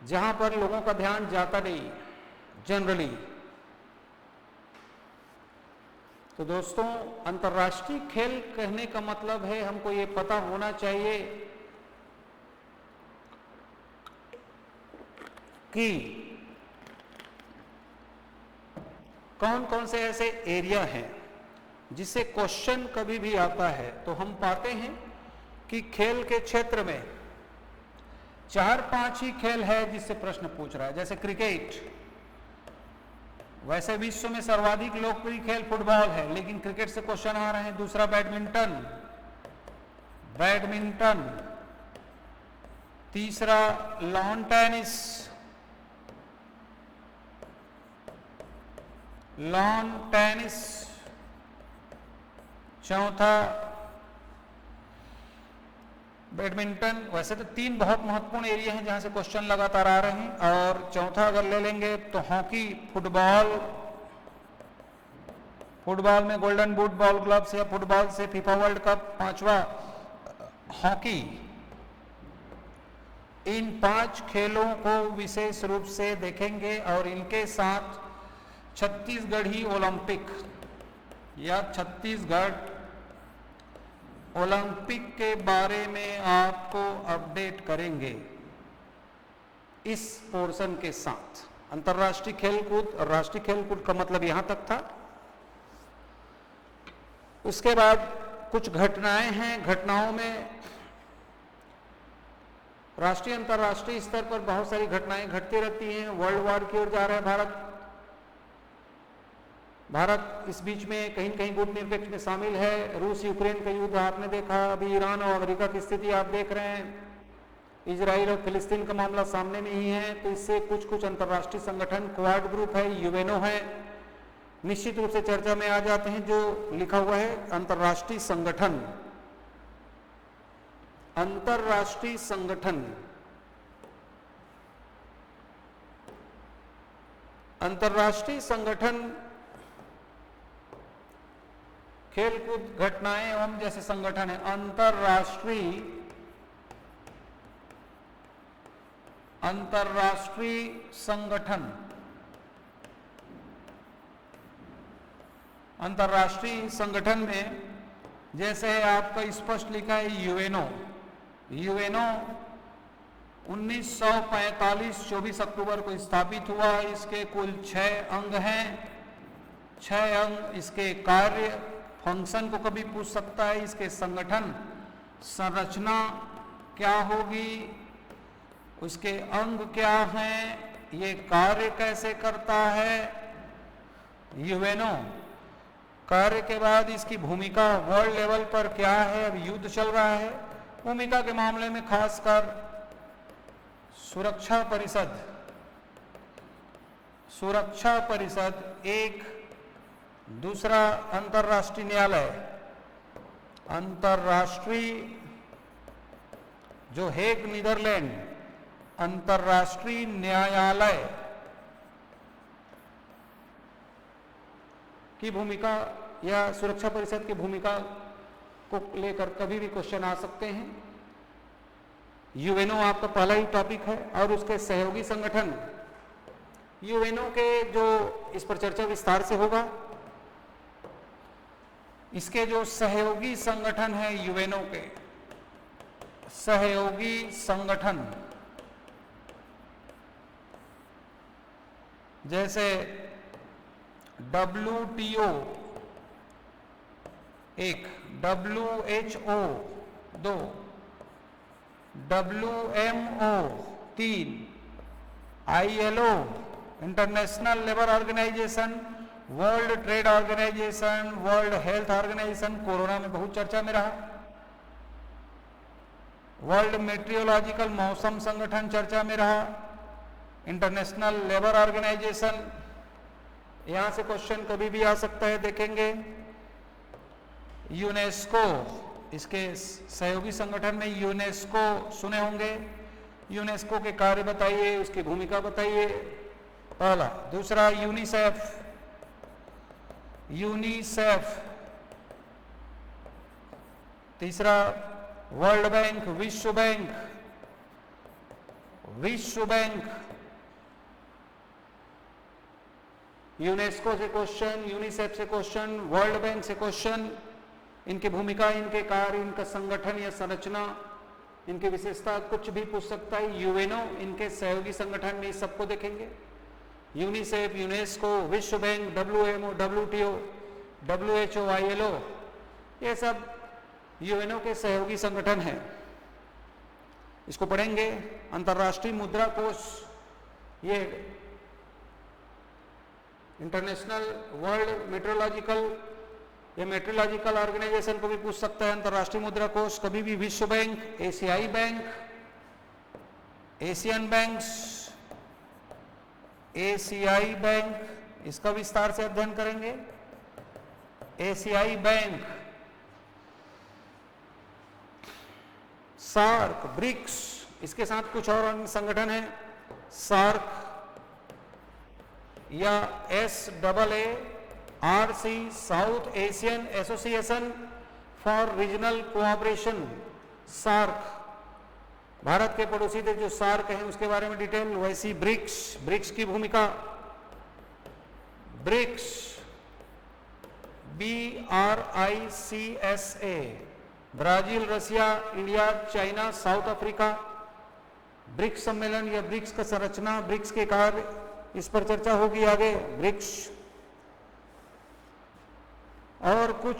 जहां पर लोगों का ध्यान जाता नहीं जनरली। तो दोस्तों, अंतर्राष्ट्रीय खेल कहने का मतलब है हमको ये पता होना चाहिए कि कौन कौन से ऐसे एरिया हैं जिससे क्वेश्चन कभी भी आता है। तो हम पाते हैं कि खेल के क्षेत्र में 4-5 ही खेल है जिससे प्रश्न पूछ रहा है। जैसे क्रिकेट, वैसे विश्व में सर्वाधिक लोकप्रिय खेल फुटबॉल है, लेकिन क्रिकेट से क्वेश्चन आ रहे हैं। दूसरा बैडमिंटन, बैडमिंटन, तीसरा लॉन टेनिस, लॉन टेनिस, चौथा बैडमिंटन। वैसे तो 3 बहुत महत्वपूर्ण एरिया हैं जहां से क्वेश्चन लगातार आ रहे हैं। और चौथा अगर ले लेंगे तो हॉकी, फुटबॉल, फुटबॉल में गोल्डन बूट, बॉल ग्लव्स या फुटबॉल से फीफा वर्ल्ड कप। 5वां हॉकी। इन 5 खेलों को विशेष रूप से देखेंगे और इनके साथ छत्तीसगढ़ी ओलंपिक या छत्तीसगढ़ ओलंपिक के बारे में आपको अपडेट करेंगे इस पोर्शन के साथ। अंतर्राष्ट्रीय खेलकूद और राष्ट्रीय खेलकूद का मतलब यहां तक था। उसके बाद कुछ घटनाएं हैं, घटनाओं में राष्ट्रीय अंतर्राष्ट्रीय स्तर पर बहुत सारी घटनाएं घटती रहती हैं। वर्ल्ड वॉर की ओर जा रहा है भारत इस बीच में कहीं न कहीं गुटनिरपेक्ष में शामिल है। रूस यूक्रेन का युद्ध आपने देखा, अभी ईरान और अमेरिका की स्थिति आप देख रहे हैं, इजराइल और फिलिस्तीन का मामला सामने में ही है। तो इससे कुछ अंतर्राष्ट्रीय संगठन, क्वाड ग्रुप है, यूएनओ है, निश्चित रूप से चर्चा में आ जाते हैं। जो लिखा हुआ है अंतर्राष्ट्रीय संगठन, अंतर्राष्ट्रीय संगठन, अंतर्राष्ट्रीय संगठन खेलकूद घटनाएं एवं जैसे संगठन है। अंतर्राष्ट्रीय संगठन, अंतर्राष्ट्रीय संगठन में जैसे आपका स्पष्ट लिखा है यूएनओ। यूएनओ 1945 24 अक्टूबर को स्थापित हुआ। इसके कुल 6 अंग हैं। 6 अंग, इसके कार्य, फंक्शन को कभी पूछ सकता है, इसके संगठन संरचना क्या होगी, उसके अंग क्या हैं, ये कार्य कैसे करता है। यूएनओ कार्य के बाद इसकी भूमिका वर्ल्ड लेवल पर क्या है। अब युद्ध चल रहा है, भूमिका के मामले में खासकर सुरक्षा परिषद, सुरक्षा परिषद एक। दूसरा अंतर्राष्ट्रीय न्यायालय, अंतर्राष्ट्रीय जो हेग नीदरलैंड अंतर्राष्ट्रीय न्यायालय की भूमिका या सुरक्षा परिषद की भूमिका को लेकर कभी भी क्वेश्चन आ सकते हैं। यूएनओ आपका पहला ही टॉपिक है। और उसके सहयोगी संगठन, यूएनओ के जो इस पर चर्चा विस्तार से होगा। इसके जो सहयोगी संगठन है यूएनओ के, सहयोगी संगठन जैसे WTO 1, WHO 2, WMO 3, ILO international labour organisation, world trade organisation, world health organisation corona में बहुत चर्चा में रहा, वर्ल्ड मेट्रियोलॉजिकल मौसम संगठन चर्चा में रहा, इंटरनेशनल लेबर ऑर्गेनाइजेशन, यहां से क्वेश्चन कभी भी आ सकता है, देखेंगे। यूनेस्को, इसके सहयोगी संगठन में यूनेस्को सुने होंगे। यूनेस्को के कार्य बताइए, उसकी भूमिका बताइए, पहला। दूसरा यूनिसेफ, यूनिसेफ। तीसरा वर्ल्ड बैंक, विश्व बैंक, विश्व बैंक। यूनेस्को से क्वेश्चन, यूनिसेफ से क्वेश्चन, वर्ल्ड बैंक से क्वेश्चन। इनकी भूमिका, इनके कार्य, इनका संगठन या संरचना, इनकी विशेषता कुछ भी पूछ सकता है। यूएनओ, इनके सहयोगी संगठन में इस सबको देखेंगे। यूनिसेफ, यूनेस्को, विश्व bank, WMO, WTO, WHO, ILO, ये सब यूएनओ के सहयोगी संगठन हैं। इसको पढ़ेंगे। अंतर्राष्ट्रीय मुद्रा कोष, ये इंटरनेशनल वर्ल्ड मेट्रोलॉजिकल, ये मेट्रोलॉजिकल ऑर्गेनाइजेशन को भी पूछ सकता है। अंतर्राष्ट्रीय मुद्रा कोष कभी भी विश्व बैंक, एशियाई बैंक, एशियन बैंक्स, एशियाई बैंक, इसका विस्तार से अध्ययन करेंगे। एशियाई बैंक, सार्क, ब्रिक्स, इसके साथ कुछ और अन्य संगठन है, सार्क या SAARC, South Asian association for regional cooperation, SAARC. Bharat के पड़ोसी देश जो सार्क हैं उसके बारे में डिटेल। वैसी ब्रिक्स, ब्रिक्स की भूमिका, ब्रिक्स, BRICSA, ब्राजील, रसिया, India, China, south Africa. BRICS सम्मेलन या ब्रिक्स का संरचना, ब्रिक्स के कार्य, इस पर चर्चा होगी आगे। ब्रिक्स और कुछ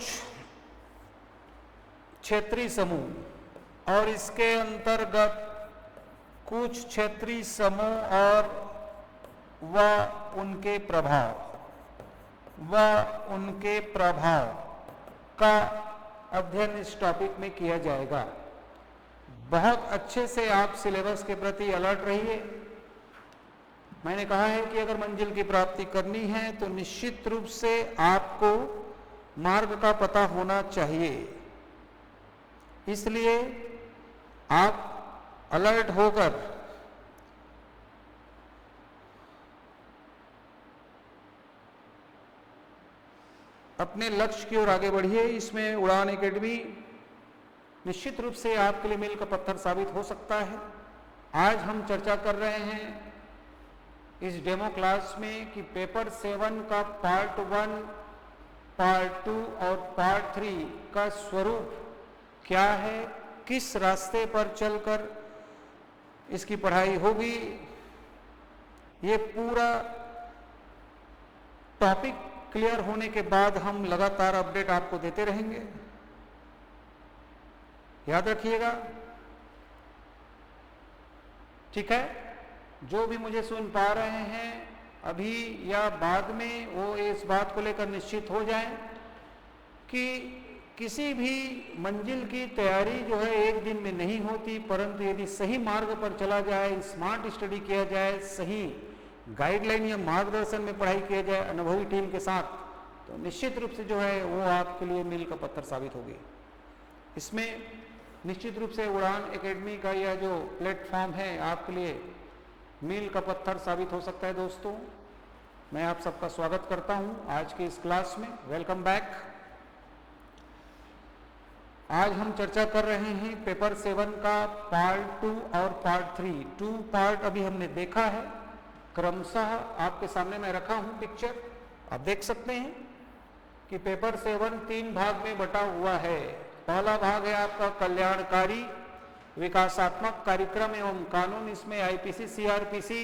क्षेत्रीय समूह और इसके अंतर्गत कुछ क्षेत्रीय समूह और व उनके प्रभाव का अध्ययन इस टॉपिक में किया जाएगा। बहुत अच्छे से आप सिलेबस के प्रति अलर्ट रहिए। मैंने कहा है कि अगर मंजिल की प्राप्ति करनी है तो निश्चित रूप से आपको मार्ग का पता होना चाहिए, इसलिए आप अलर्ट होकर अपने लक्ष्य की ओर आगे बढ़िए। इसमें उड़ान एकेडमी निश्चित रूप से आपके लिए मील का पत्थर साबित हो सकता है। आज हम चर्चा कर रहे हैं इस डेमो क्लास में कि पेपर 7 का पार्ट 1, पार्ट 2 और पार्ट 3 का स्वरूप क्या है, किस रास्ते पर चलकर इसकी पढ़ाई होगी। ये पूरा टॉपिक क्लियर होने के बाद हम लगातार अपडेट आपको देते रहेंगे, याद रखिएगा, ठीक है। जो भी मुझे सुन पा रहे हैं अभी या बाद में, वो इस बात को लेकर निश्चित हो जाएं कि किसी भी मंजिल की तैयारी जो है एक दिन में नहीं होती, परंतु यदि सही मार्ग पर चला जाए, स्मार्ट स्टडी किया जाए, सही गाइडलाइन या मार्गदर्शन में पढ़ाई किया जाए अनुभवी टीम के साथ, तो निश्चित रूप से जो है वो आपके लिए मील का पत्थर साबित होगी। इसमें निश्चित रूप से उड़ान एकेडमी का यह जो प्लेटफॉर्म है आपके लिए मील का पत्थर साबित हो सकता है। दोस्तों, मैं आप सबका स्वागत करता हूं आज की इस क्लास में। Welcome back. आज हम चर्चा कर रहे हैं पेपर 7 का पार्ट 2 और पार्ट 3। 2 पार्ट अभी हमने देखा है, क्रमशः आपके सामने मैं रखा हूं पिक्चर, आप देख सकते हैं कि पेपर 7 3 भाग में बटा हुआ है। पहला भाग है आपका कल्याणकारी विकासात्मक कार्यक्रम एवं कानून। इसमें आईपीसी, सीआरपीसी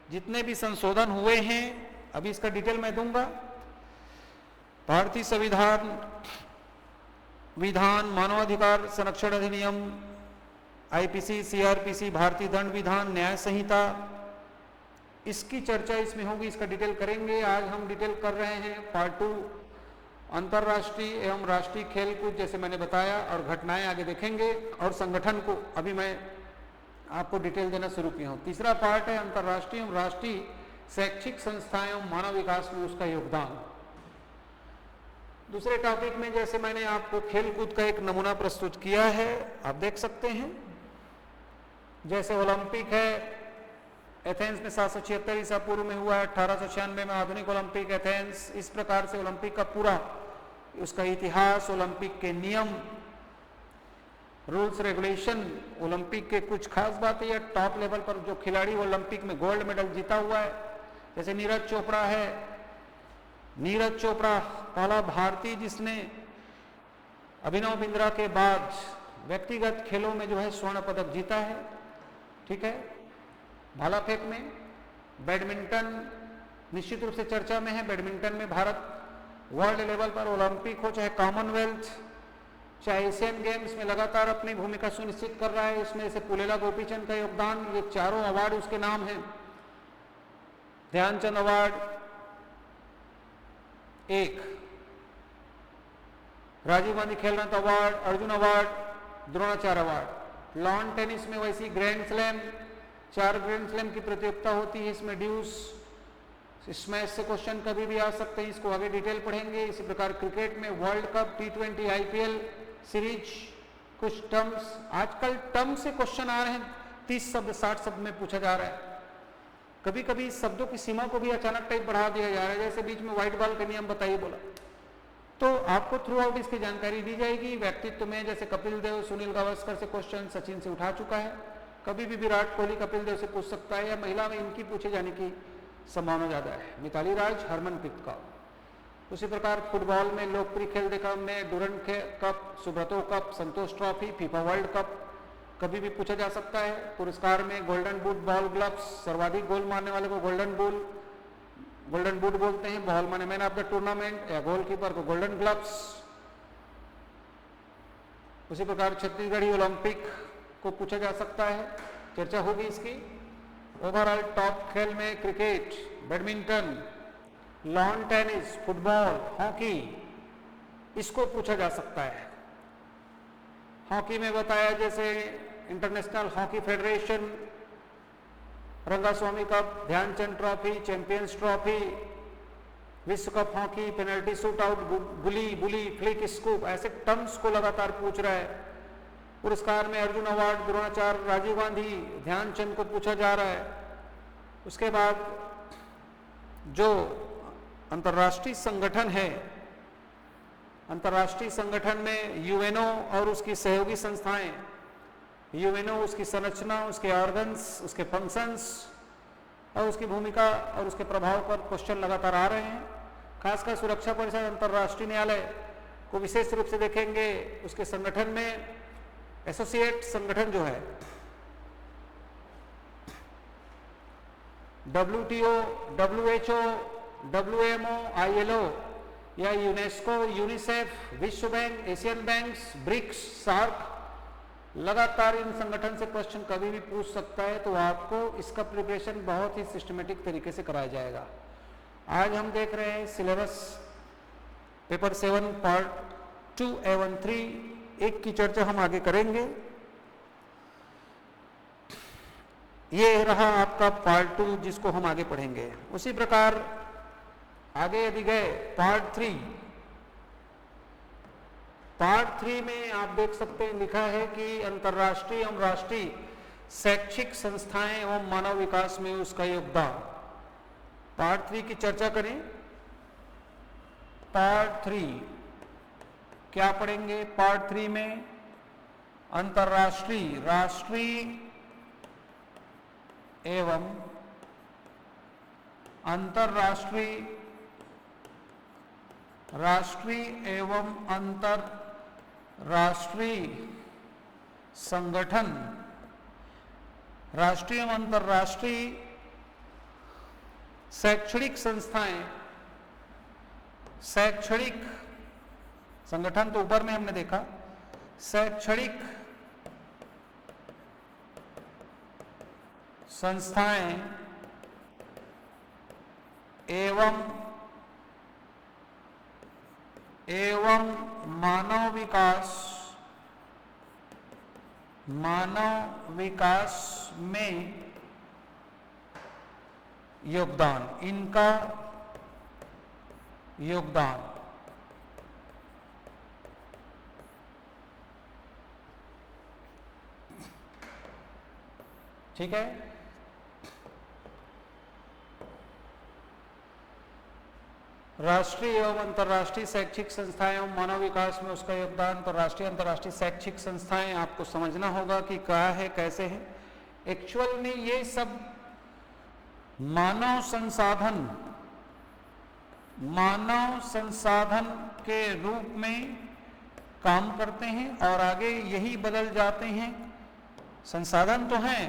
जितने भी संशोधन हुए हैं, अभी इसका डिटेल मैं दूंगा। भारतीय संविधान, विधान, मानवाधिकार संरक्षण अधिनियम, आईपीसी, सीआरपीसी, भारतीय दंड विधान, न्याय संहिता, इसकी चर्चा इसमें होगी, इसका डिटेल करेंगे। आज हम डिटेल कर रहे हैं पार्ट 2 अंतर्राष्ट्रीय एवं राष्ट्रीय खेलकूद, जैसे मैंने बताया, और घटनाएं आगे देखेंगे, और संगठन को अभी मैं आपको डिटेल देना शुरू किया हूं। तीसरा पार्ट है अंतर्राष्ट्रीय एवं राष्ट्रीय शैक्षिक संस्थाएं एवं मानव विकास में उसका योगदान। दूसरे टॉपिक में जैसे मैंने आपको खेलकूद का एक नमूना प्रस्तुत किया है, आप देख सकते हैं, जैसे ओलंपिक है, एथेंस में 776 ईसा पूर्व में हुआ है, 1896 में आधुनिक ओलंपिक एथेंस। इस प्रकार से ओलंपिक का पूरा उसका इतिहास, ओलंपिक के नियम, रूल्स रेगुलेशन, ओलंपिक के कुछ खास बातें या टॉप लेवल पर जो खिलाड़ी ओलंपिक में गोल्ड मेडल जीता हुआ है, जैसे नीरज चोपड़ा है। नीरज चोपड़ा पहला भारतीय जिसने अभिनव बिंद्रा के बाद व्यक्तिगत खेलों में जो है स्वर्ण पदक जीता है, ठीक है। भाला फेंक में, बैडमिंटन निश्चित रूप से चर्चा में है। बैडमिंटन में भारत वर्ल्ड लेवल पर ओलंपिक हो, चाहे कॉमनवेल्थ, चाहे एशियन गेम्स में लगातार अपनी भूमिका सुनिश्चित कर रहा है। इसमें से पुलेला गोपीचंद का योगदान, ये चारों अवार्ड उसके नाम हैं। Dhyanchand award 1, Rajiv Gandhi Khel Ratna award, Arjuna award, Dronacharya award. Lawn tennis में वैसी ग्रैंड स्लैम, 4 ग्रैंड स्लैम की प्रतियोगिता होती है, इसमें ड्यूस, इसमें से क्वेश्चन कभी भी आ सकते हैं, इसको आगे डिटेल पढ़ेंगे। इसी प्रकार क्रिकेट में world cup, T20, IPL series, कुछ टर्म्स, आजकल टर्म से क्वेश्चन आ रहे हैं, 30 शब्द 60 शब्द में पूछा जा रहा है। कभी कभी शब्दों की सीमा को भी अचानक टाइप बढ़ा दिया जा रहा है, जैसे बीच में व्हाइट बॉल का नियम बताइए बोला, तो आपको थ्रू आउट इसकी जानकारी दी जाएगी। व्यक्तित्व में जैसे कपिल देव, सुनील गावस्कर से क्वेश्चन सचिन से उठा चुका है, कभी भी विराट कोहली कपिल देव से पूछ सकता है, या महिला में इनकी पूछे जाने की संभावना ज्यादा है, मिताली राज, हरमनप्रीत कौर। उसी प्रकार फुटबॉल में लोकप्रिय खेल देखा हमने, Durand cup, Subroto cup, Santosh trophy, FIFA world cup, कभी भी पूछा जा सकता है। पुरस्कार में गोल्डन बूट, बॉल ग्लव्स, सर्वाधिक गोल मारने वाले को गोल्डन बूट बोलते हैं, बॉल माने मैन ऑफ द टूर्नामेंट या गोलकीपर को गोल्डन ग्लव्स। उसी प्रकार छत्तीसगढ़ी ओलंपिक को पूछा जा सकता है। चर्चा होगी इसकी। ओवरऑल टॉप खेल में cricket, badminton, lawn tennis, football, hockey, इसको पूछा जा सकता है। हॉकी में बताया जैसे international hockey federation, Rangaswami cup, Dhyanchand trophy, champions trophy, विश्व cup hockey, penalty shoot out, गुली बुली, फ्लिक स्कूप, ऐसे टर्म्स को लगातार पूछ रहा है। पुरस्कार में अर्जुन अवार्ड, द्रोणाचार्य, राजीव गांधी, ध्यानचंद को पूछा जा रहा है। उसके बाद जो अंतर्राष्ट्रीय संगठन है, अंतर्राष्ट्रीय संगठन में यूएनओ और उसकी सहयोगी संस्थाएं, यूएनओ उसकी संरचना, उसके ऑर्गन्स, उसके फंक्शंस और उसकी भूमिका और उसके प्रभाव पर क्वेश्चन लगातार आ रहे हैं। खासकर सुरक्षा परिषद अंतर्राष्ट्रीय न्यायालय को विशेष रूप से देखेंगे। उसके संगठन में एसोसिएट संगठन जो है WTO, WHO, WMO, ILO या यूनेस्को, यूनिसेफ, विश्व bank, Asian banks, BRICS, SAARC, लगातार इन संगठन से क्वेश्चन कभी भी पूछ सकता है। तो आपको इसका प्रिपरेशन बहुत ही सिस्टमेटिक तरीके से कराया जाएगा। आज हम देख रहे हैं सिलेबस पेपर 7 पार्ट 2 एवं 3 एक की चर्चा हम आगे करेंगे। ये रहा आपका पार्ट 2 जिसको हम आगे पढ़ेंगे। उसी प्रकार आगे यदि गए पार्ट 3 में आप देख सकते हैं लिखा है कि अंतर्राष्ट्रीय एवं राष्ट्रीय शैक्षिक संस्थाएं एवं मानव विकास में उसका योगदान। पार्ट 3 की चर्चा करें। पार्ट 3 क्या पढ़ेंगे? पार्ट 3 में अंतर्राष्ट्रीय, राष्ट्रीय एवं अंतर्राष्ट्रीय, राष्ट्रीय एवं अंतर्राष्ट्रीय संगठन, राष्ट्रीय एवं अंतर्राष्ट्रीय शैक्षणिक संस्थाएं, शैक्षणिक संगठन तो ऊपर में हमने देखा, शैक्षणिक संस्थाएं एवं मानव विकास में योगदान, इनका योगदान। ठीक है। राष्ट्रीय एवं अंतर्राष्ट्रीय शैक्षिक संस्थाएं एवं मानव विकास में उसका योगदान। तो राष्ट्रीय अंतर्राष्ट्रीय शैक्षिक संस्थाएं आपको समझना होगा कि क्या है, कैसे है। एक्चुअल में ये सब मानव संसाधन के रूप में काम करते हैं और आगे यही बदल जाते हैं। संसाधन तो हैं,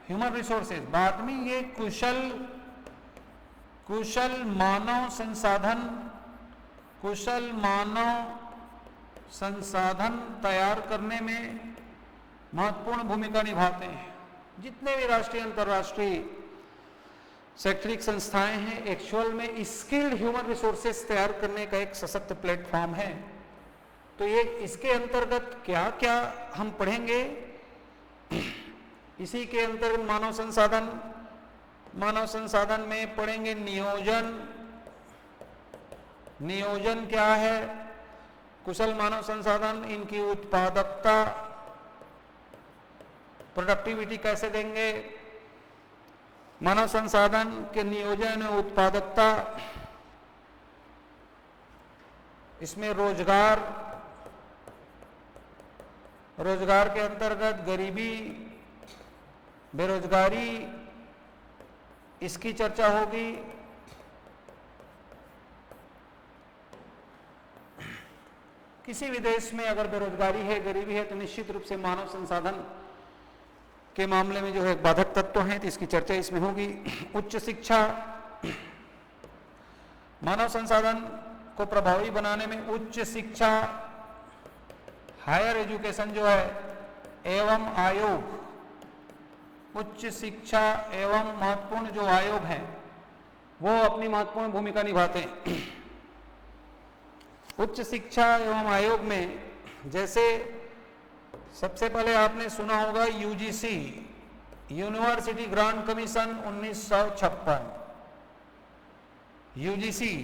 ह्यूमन रिसोर्सेज, बाद में ये कुशल मानव संसाधन तैयार करने में महत्वपूर्ण भूमिका निभाते हैं। जितने भी राष्ट्रीय अंतर्राष्ट्रीय शैक्षणिक संस्थाएं हैं, एक्चुअल में स्किल्ड ह्यूमन रिसोर्सेज तैयार करने का एक सशक्त प्लेटफॉर्म है। तो ये इसके अंतर्गत क्या क्या हम पढ़ेंगे, इसी के अंतर्गत मानव संसाधन में पढ़ेंगे नियोजन क्या है, कुशल मानव संसाधन, इनकी उत्पादकता, प्रोडक्टिविटी कैसे देंगे, मानव संसाधन के नियोजन और उत्पादकता, इसमें रोजगार के अंतर्गत गरीबी, बेरोजगारी, इसकी चर्चा होगी। किसी भी देश में अगर बेरोजगारी है, गरीबी है, तो निश्चित रूप से मानव संसाधन के मामले में जो है बाधक तत्व हैं, तो इसकी चर्चा इसमें होगी। उच्च शिक्षा, मानव संसाधन को प्रभावी बनाने में उच्च शिक्षा, हायर एजुकेशन जो है एवं आयोग, उच्च शिक्षा एवं महत्वपूर्ण जो आयोग हैं वो अपनी महत्वपूर्ण भूमिका निभाते हैं। उच्च शिक्षा एवं आयोग में जैसे सबसे पहले आपने सुना होगा UGC, university grant commission 1956, UGC.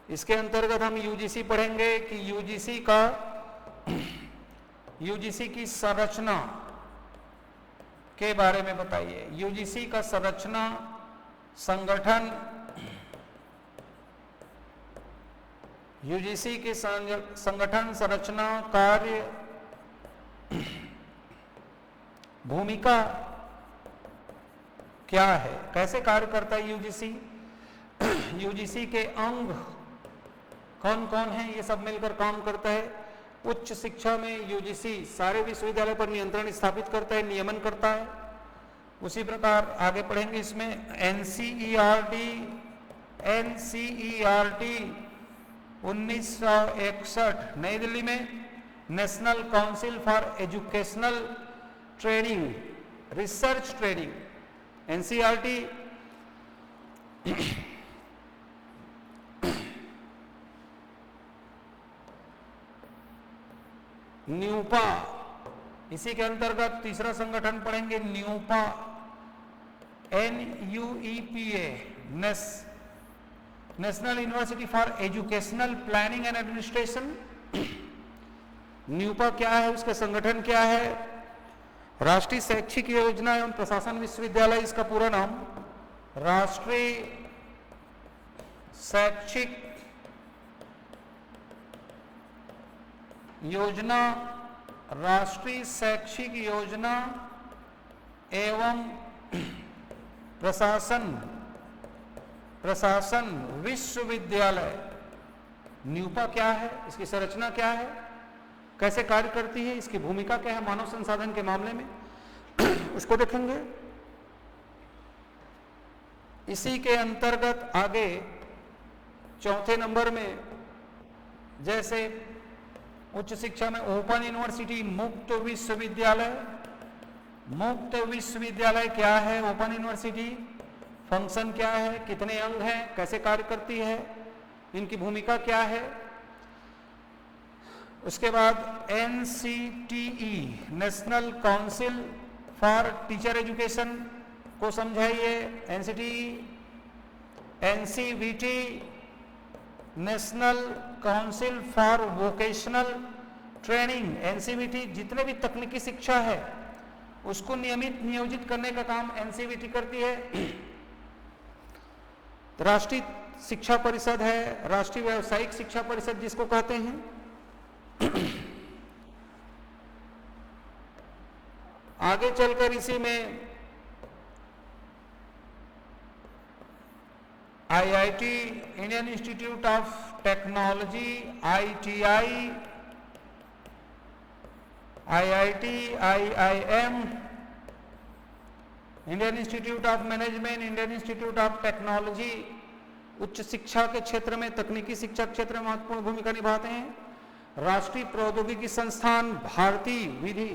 इसके अंतर्गत हम यूजीसी पढ़ेंगे कि यूजीसी की संरचना के बारे में बताइए। यूजीसी का संरचना, संगठन, यूजीसी के संगठन, संरचना, कार्य, भूमिका क्या है, कैसे कार्य करता है यूजीसी, यूजीसी के अंग कौन कौन हैं, ये सब मिलकर काम करता है। उच्च शिक्षा में यूजीसी सारे विश्वविद्यालय पर नियंत्रण स्थापित करता है, नियमन करता है। उसी प्रकार आगे पढ़ेंगे इसमें एनसीईआरटी 1961 नई दिल्ली में, national council for educational training, research training, NCERT. NUEPA, इसी के अंतर्गत तीसरा संगठन पढ़ेंगे NUEPA, NUEPA, national university for educational planning and administration. NUEPA क्या है, उसका संगठन क्या है? राष्ट्रीय शैक्षिक योजना एवं प्रशासन विश्वविद्यालय, इसका पूरा नाम राष्ट्रीय शैक्षिक योजना, राष्ट्रीय शैक्षिक योजना एवं प्रशासन विश्वविद्यालय। न्यूपा क्या है, इसकी संरचना क्या है, कैसे कार्य करती है, इसकी भूमिका क्या है मानव संसाधन के मामले में, उसको देखेंगे। इसी के अंतर्गत आगे चौथे नंबर में जैसे उच्च शिक्षा में ओपन यूनिवर्सिटी, मुक्त विश्वविद्यालय। मुक्त विश्वविद्यालय क्या है, ओपन यूनिवर्सिटी, फंक्शन क्या है, कितने अंग हैं, कैसे कार्य करती है, इनकी भूमिका क्या है। उसके बाद NCTE, national council for teacher education को समझाइए। NCTE, NCVT, national council for vocational training, NCVT, जितने भी तकनीकी शिक्षा है उसको नियोजित करने का काम NCVT करती है। राष्ट्रीय शिक्षा परिषद है, राष्ट्रीय व्यावसायिक शिक्षा परिषद जिसको कहते हैं। आगे चलकर इसी में IIT, Indian institute of technology, ITI, IIT, IIM, Indian institute of management, Indian institute of technology, उच्च शिक्षा के क्षेत्र में, तकनीकी शिक्षा के क्षेत्र में महत्वपूर्ण भूमिका निभाते हैं। राष्ट्रीय प्रौद्योगिकी संस्थान, भारतीय विधि,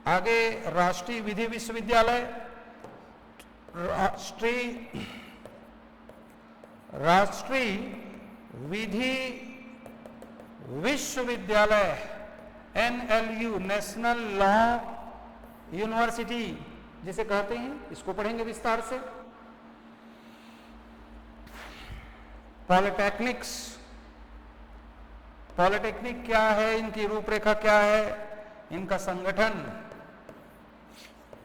आगे राष्ट्रीय विधि विश्वविद्यालय, राष्ट्रीय विधि विश्वविद्यालय, NLU, नेशनल लॉ यूनिवर्सिटी जिसे कहते हैं, इसको पढ़ेंगे विस्तार से। पॉलिटेक्निक्स, पॉलिटेक्निक क्या है, इनकी रूपरेखा क्या है, इनका संगठन।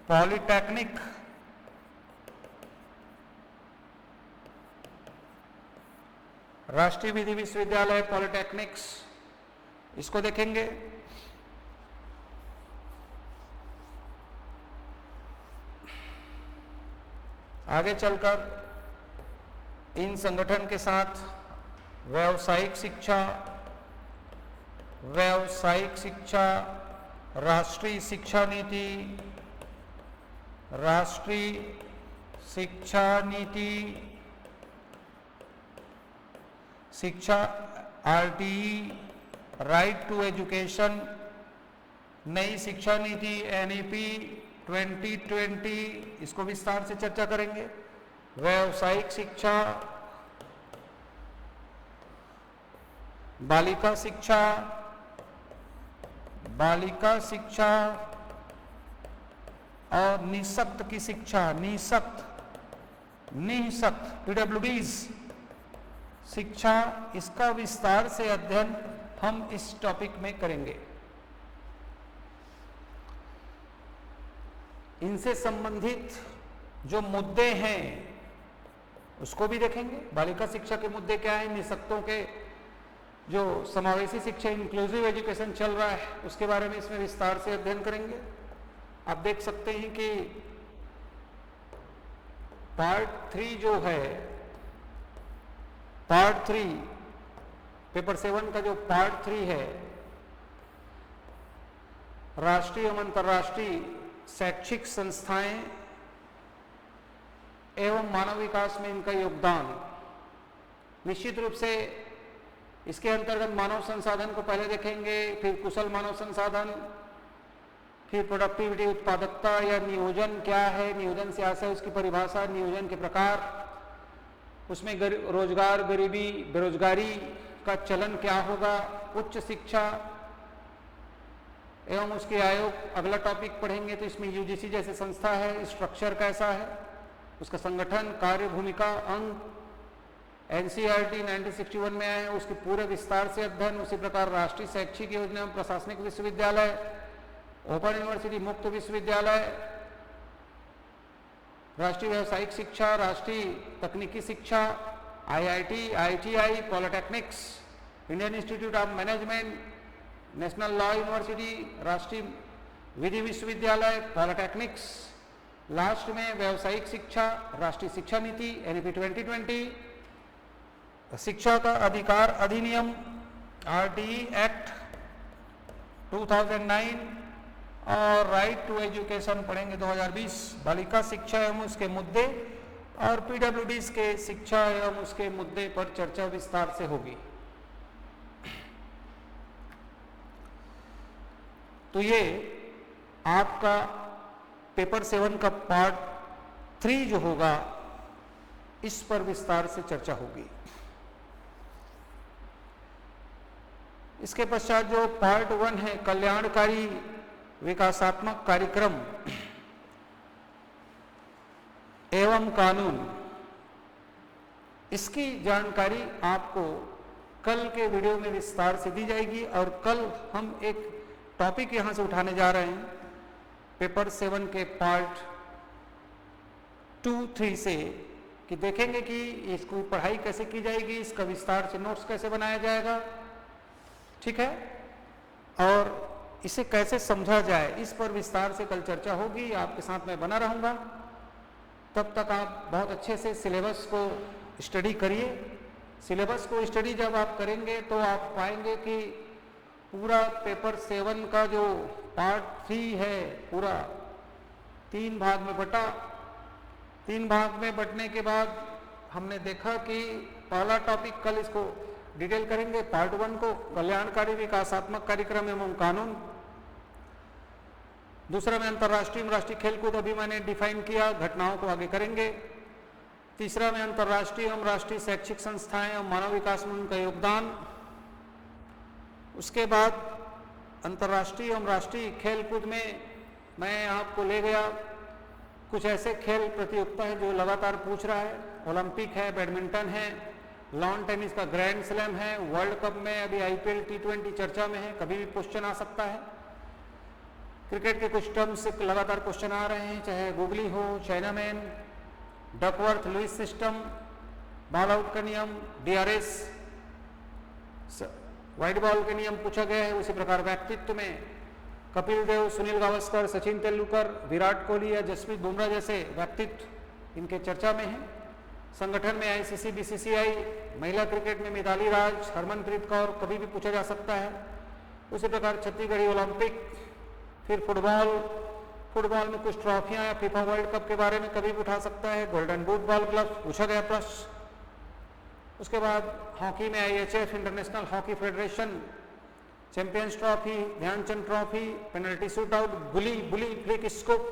पॉलिटेक्निक राष्ट्रीय विधि विश्वविद्यालय, पॉलिटेक्निक्स, इसको देखेंगे। आगे चलकर इन संगठन के साथ व्यावसायिक शिक्षा, राष्ट्रीय शिक्षा नीति, राष्ट्रीय शिक्षा नीति, शिक्षा RTE, राइट टू एजुकेशन, नई शिक्षा नीति NEP 2020, इसको विस्तार से चर्चा करेंगे। व्यावसायिक शिक्षा, बालिका शिक्षा, बालिका शिक्षा और निःशक्त की शिक्षा, निःशक्त PWDs शिक्षा, इसका विस्तार से अध्ययन हम इस टॉपिक में करेंगे। इनसे संबंधित जो मुद्दे हैं उसको भी देखेंगे। बालिका शिक्षा के मुद्दे क्या हैं, निःशक्तों के जो समावेशी शिक्षा इंक्लूसिव एजुकेशन चल रहा है उसके बारे में इसमें विस्तार से अध्ययन करेंगे। आप देख सकते हैं कि पार्ट 3 जो है, पार्ट 3 पेपर 7 का जो पार्ट 3 है, राष्ट्रीय एवं अंतर्राष्ट्रीय शैक्षिक संस्थाएं एवं मानव विकास में इनका योगदान, निश्चित रूप से इसके अंतर्गत मानव संसाधन को पहले देखेंगे, फिर कुशल मानव संसाधन, फिर प्रोडक्टिविटी उत्पादकता या नियोजन क्या है, नियोजन से आशय उसकी परिभाषा, नियोजन के प्रकार, उसमें रोजगार, गरीबी, बेरोजगारी का चलन क्या होगा, उच्च शिक्षा एवं उसके आयोग, अगला टॉपिक पढ़ेंगे तो इसमें यूजीसी जैसे संस्था है, स्ट्रक्चर कैसा है, उसका संगठन, कार्य, भूमिका, अंग, एनसीईआरटी 1961 में आए हैं उसके पूरे विस्तार से अध्ययन। उसी प्रकार राष्ट्रीय शैक्षिक योजना एवं प्रशासनिक विश्वविद्यालय, ओपन यूनिवर्सिटी, मुक्त विश्वविद्यालय, राष्ट्रीय व्यावसायिक शिक्षा, राष्ट्रीय तकनीकी शिक्षा, IIT, ITI, polytechnics, Indian institute of management, national law university, राष्ट्रीय विधि विश्वविद्यालय, पॉलिटेक्निक्स, लास्ट में व्यावसायिक शिक्षा, राष्ट्रीय शिक्षा नीति एनईपी 2020, शिक्षा का अधिकार अधिनियम आरटीई एक्ट 2009 और राइट टू एजुकेशन पढ़ेंगे 2020, बालिका शिक्षा एवं उसके मुद्दे और पीडब्ल्यूडीज के शिक्षा एवं उसके मुद्दे पर चर्चा विस्तार से होगी। तो ये आपका पेपर 7 का पार्ट 3 जो होगा इस पर विस्तार से चर्चा होगी। इसके पश्चात जो पार्ट 1 है, कल्याणकारी विकासात्मक कार्यक्रम एवं कानून, इसकी जानकारी आपको कल के वीडियो में विस्तार से दी जाएगी। और कल हम एक टॉपिक यहां से उठाने जा रहे हैं पेपर 7 के पार्ट 2, 3 से, कि देखेंगे कि इसको पढ़ाई कैसे की जाएगी, इसका विस्तार से नोट्स कैसे बनाया जाएगा, ठीक है, और इसे कैसे समझा जाए, इस पर विस्तार से कल चर्चा होगी। आपके साथ मैं बना रहूंगा, तब तक आप बहुत अच्छे से सिलेबस को स्टडी करिए। सिलेबस को स्टडी जब आप करेंगे तो आप पाएंगे कि पूरा पेपर 7 का जो पार्ट 3 है पूरा 3 भाग में बटा। 3 भाग में बटने के बाद हमने देखा कि पहला टॉपिक कल इसको डिटेल करेंगे, पार्ट 1 को, कल्याणकारी विकासात्मक कार्यक्रम एवं कानून। दूसरा में अंतर्राष्ट्रीय एवं राष्ट्रीय खेलकूद, अभी मैंने डिफाइन किया, घटनाओं को आगे करेंगे। तीसरा में अंतर्राष्ट्रीय एवं राष्ट्रीय शैक्षिक संस्थाएं और मानव विकास में उनका योगदान। उसके बाद अंतर्राष्ट्रीय एवं राष्ट्रीय खेलकूद में मैं आपको ले गया कुछ ऐसे खेल प्रतियोगिता है जो लगातार पूछ रहा है, ओलंपिक है, बैडमिंटन है, लॉन टेनिस का ग्रैंड स्लैम है, वर्ल्ड कप में अभी आईपीएल T20 चर्चा में है, कभी भी क्वेश्चन आ सकता है। क्रिकेट के कुछ टर्म्स से लगातार क्वेश्चन आ रहे हैं, चाहे गूगली हो, chinaman, Duckworth Louis system, ball out का नियम, DRS, वाइड बॉल के नियम पूछा गया है। उसी प्रकार व्यक्तित्व में कपिल देव, सुनील गावस्कर, सचिन तेंदुलकर, विराट कोहली या जसप्रीत बुमराह जैसे व्यक्तित्व इनके चर्चा में हैं। संगठन में ICC, BCCI, महिला क्रिकेट में मिताली राज, हरमनप्रीत कौर, कभी भी पूछा जा सकता है। उसी प्रकार छत्तीसगढ़ी ओलंपिक, फिर फुटबॉल में कुछ ट्रॉफियां या फीफा वर्ल्ड कप के बारे में कभी भी उठा सकता है। गोल्डन बूट बॉल ग्लव पूछा गया प्रश्न। उसके बाद हॉकी में IHF, international hockey federation, champions trophy, Dhyanchand trophy, penalty shoot out, bully flick scope,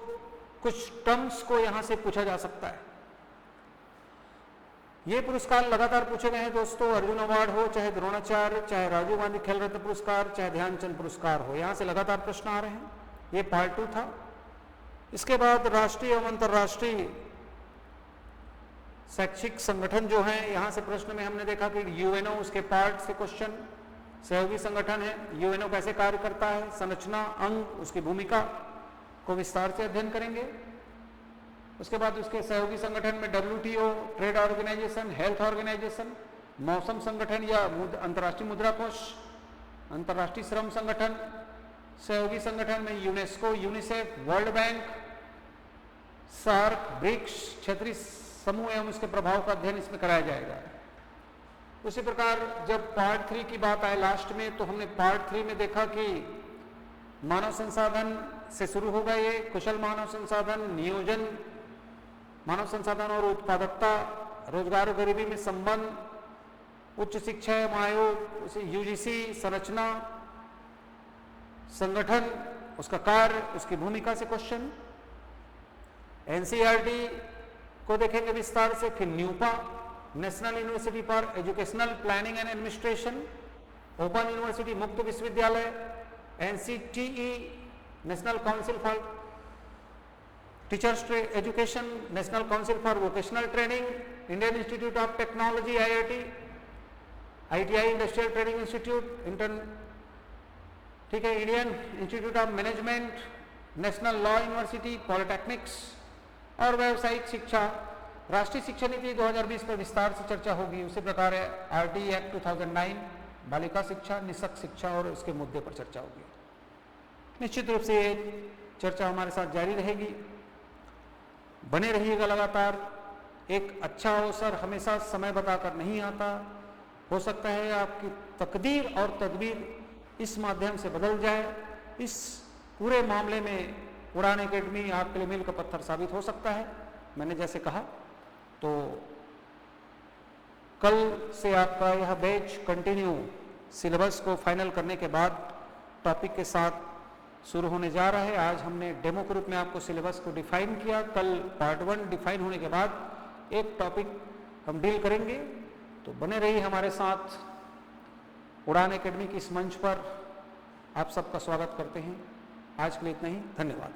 कुछ टर्म्स को यहां से पूछा जा सकता है। ये पुरस्कार लगातार पूछे गए हैं दोस्तों, अर्जुन अवार्ड हो, चाहे द्रोणाचार्य, चाहे राजीव गांधी खेल रत्न पुरस्कार, चाहे ध्यानचंद पुरस्कार हो, यहां से लगातार प्रश्न आ रहे हैं। ये पार्ट 2 था। इसके बाद राष्ट्रीय एवं अंतर्राष्ट्रीय शैक्षिक संगठन जो है, यहां से प्रश्न में हमने देखा कि यूएनओ, उसके पार्ट से क्वेश्चन, सहयोगी संगठन है, यूएनओ कैसे कार्य करता है, संरचना, अंग, उसकी भूमिका को विस्तार से अध्ययन करेंगे। उसके बाद उसके सहयोगी संगठन में WTO, trade organisation, health organisation, मौसम संगठन या अंतर्राष्ट्रीय मुद्रा कोष, अंतर्राष्ट्रीय श्रम संगठन, सहयोगी संगठन में UNESCO, UNICEF, world bank, SAARC, BRICS, क्षेत्रीय समूह एवं उसके प्रभाव का अध्ययन इसमें कराया जाएगा। उसी प्रकार जब पार्ट 3 की बात आए लास्ट में, तो हमने पार्ट 3 में देखा कि मानव संसाधन से शुरू होगा ये, कुशल मानव संसाधन, नियोजन, मानव संसाधन और उत्पादकता, रोजगार और गरीबी में संबंध, उच्च शिक्षा एवं आयोग, यूजीसी, संरचना, संगठन, उसका कार्य, उसकी भूमिका से क्वेश्चन। एनसीईआरटी को देखेंगे विस्तार से। फिर NUEPA, national university for educational planning and administration, open university, मुक्त विश्वविद्यालय, NCTE, national council for teachers education, national council for vocational training, Indian institute of technology IIT, ITI, industrial training institute, ठीक है, Indian institute of management, national law university, polytechnics और व्यावसायिक शिक्षा। राष्ट्रीय शिक्षा नीति 2020 पर विस्तार से चर्चा होगी। उसी प्रकार RTE एक्ट 2009, बालिका शिक्षा, निःशक्त शिक्षा और उसके मुद्दे पर चर्चा होगी। निश्चित रूप से ये चर्चा हमारे साथ जारी रहेगी, बने रहिएगा लगातार। एक अच्छा अवसर हमेशा समय बताकर नहीं आता, हो सकता है आपकी तकदीर और तदबीर इस माध्यम से बदल जाए। इस पूरे मामले में उड़ान एकेडमी आपके लिए मील का पत्थर साबित हो सकता है। मैंने जैसे कहा, तो कल से आपका यह बैच कंटिन्यू सिलेबस को फाइनल करने के बाद टॉपिक के साथ शुरू होने जा रहा है। आज हमने डेमो के रूप में आपको सिलेबस को डिफाइन किया। कल पार्ट 1 डिफाइन होने के बाद एक टॉपिक हम डील करेंगे। तो बने रहिए हमारे साथ। उड़ान एकेडमी की इस मंच पर आप सबका स्वागत करते हैं। आज के लिए इतना ही, धन्यवाद।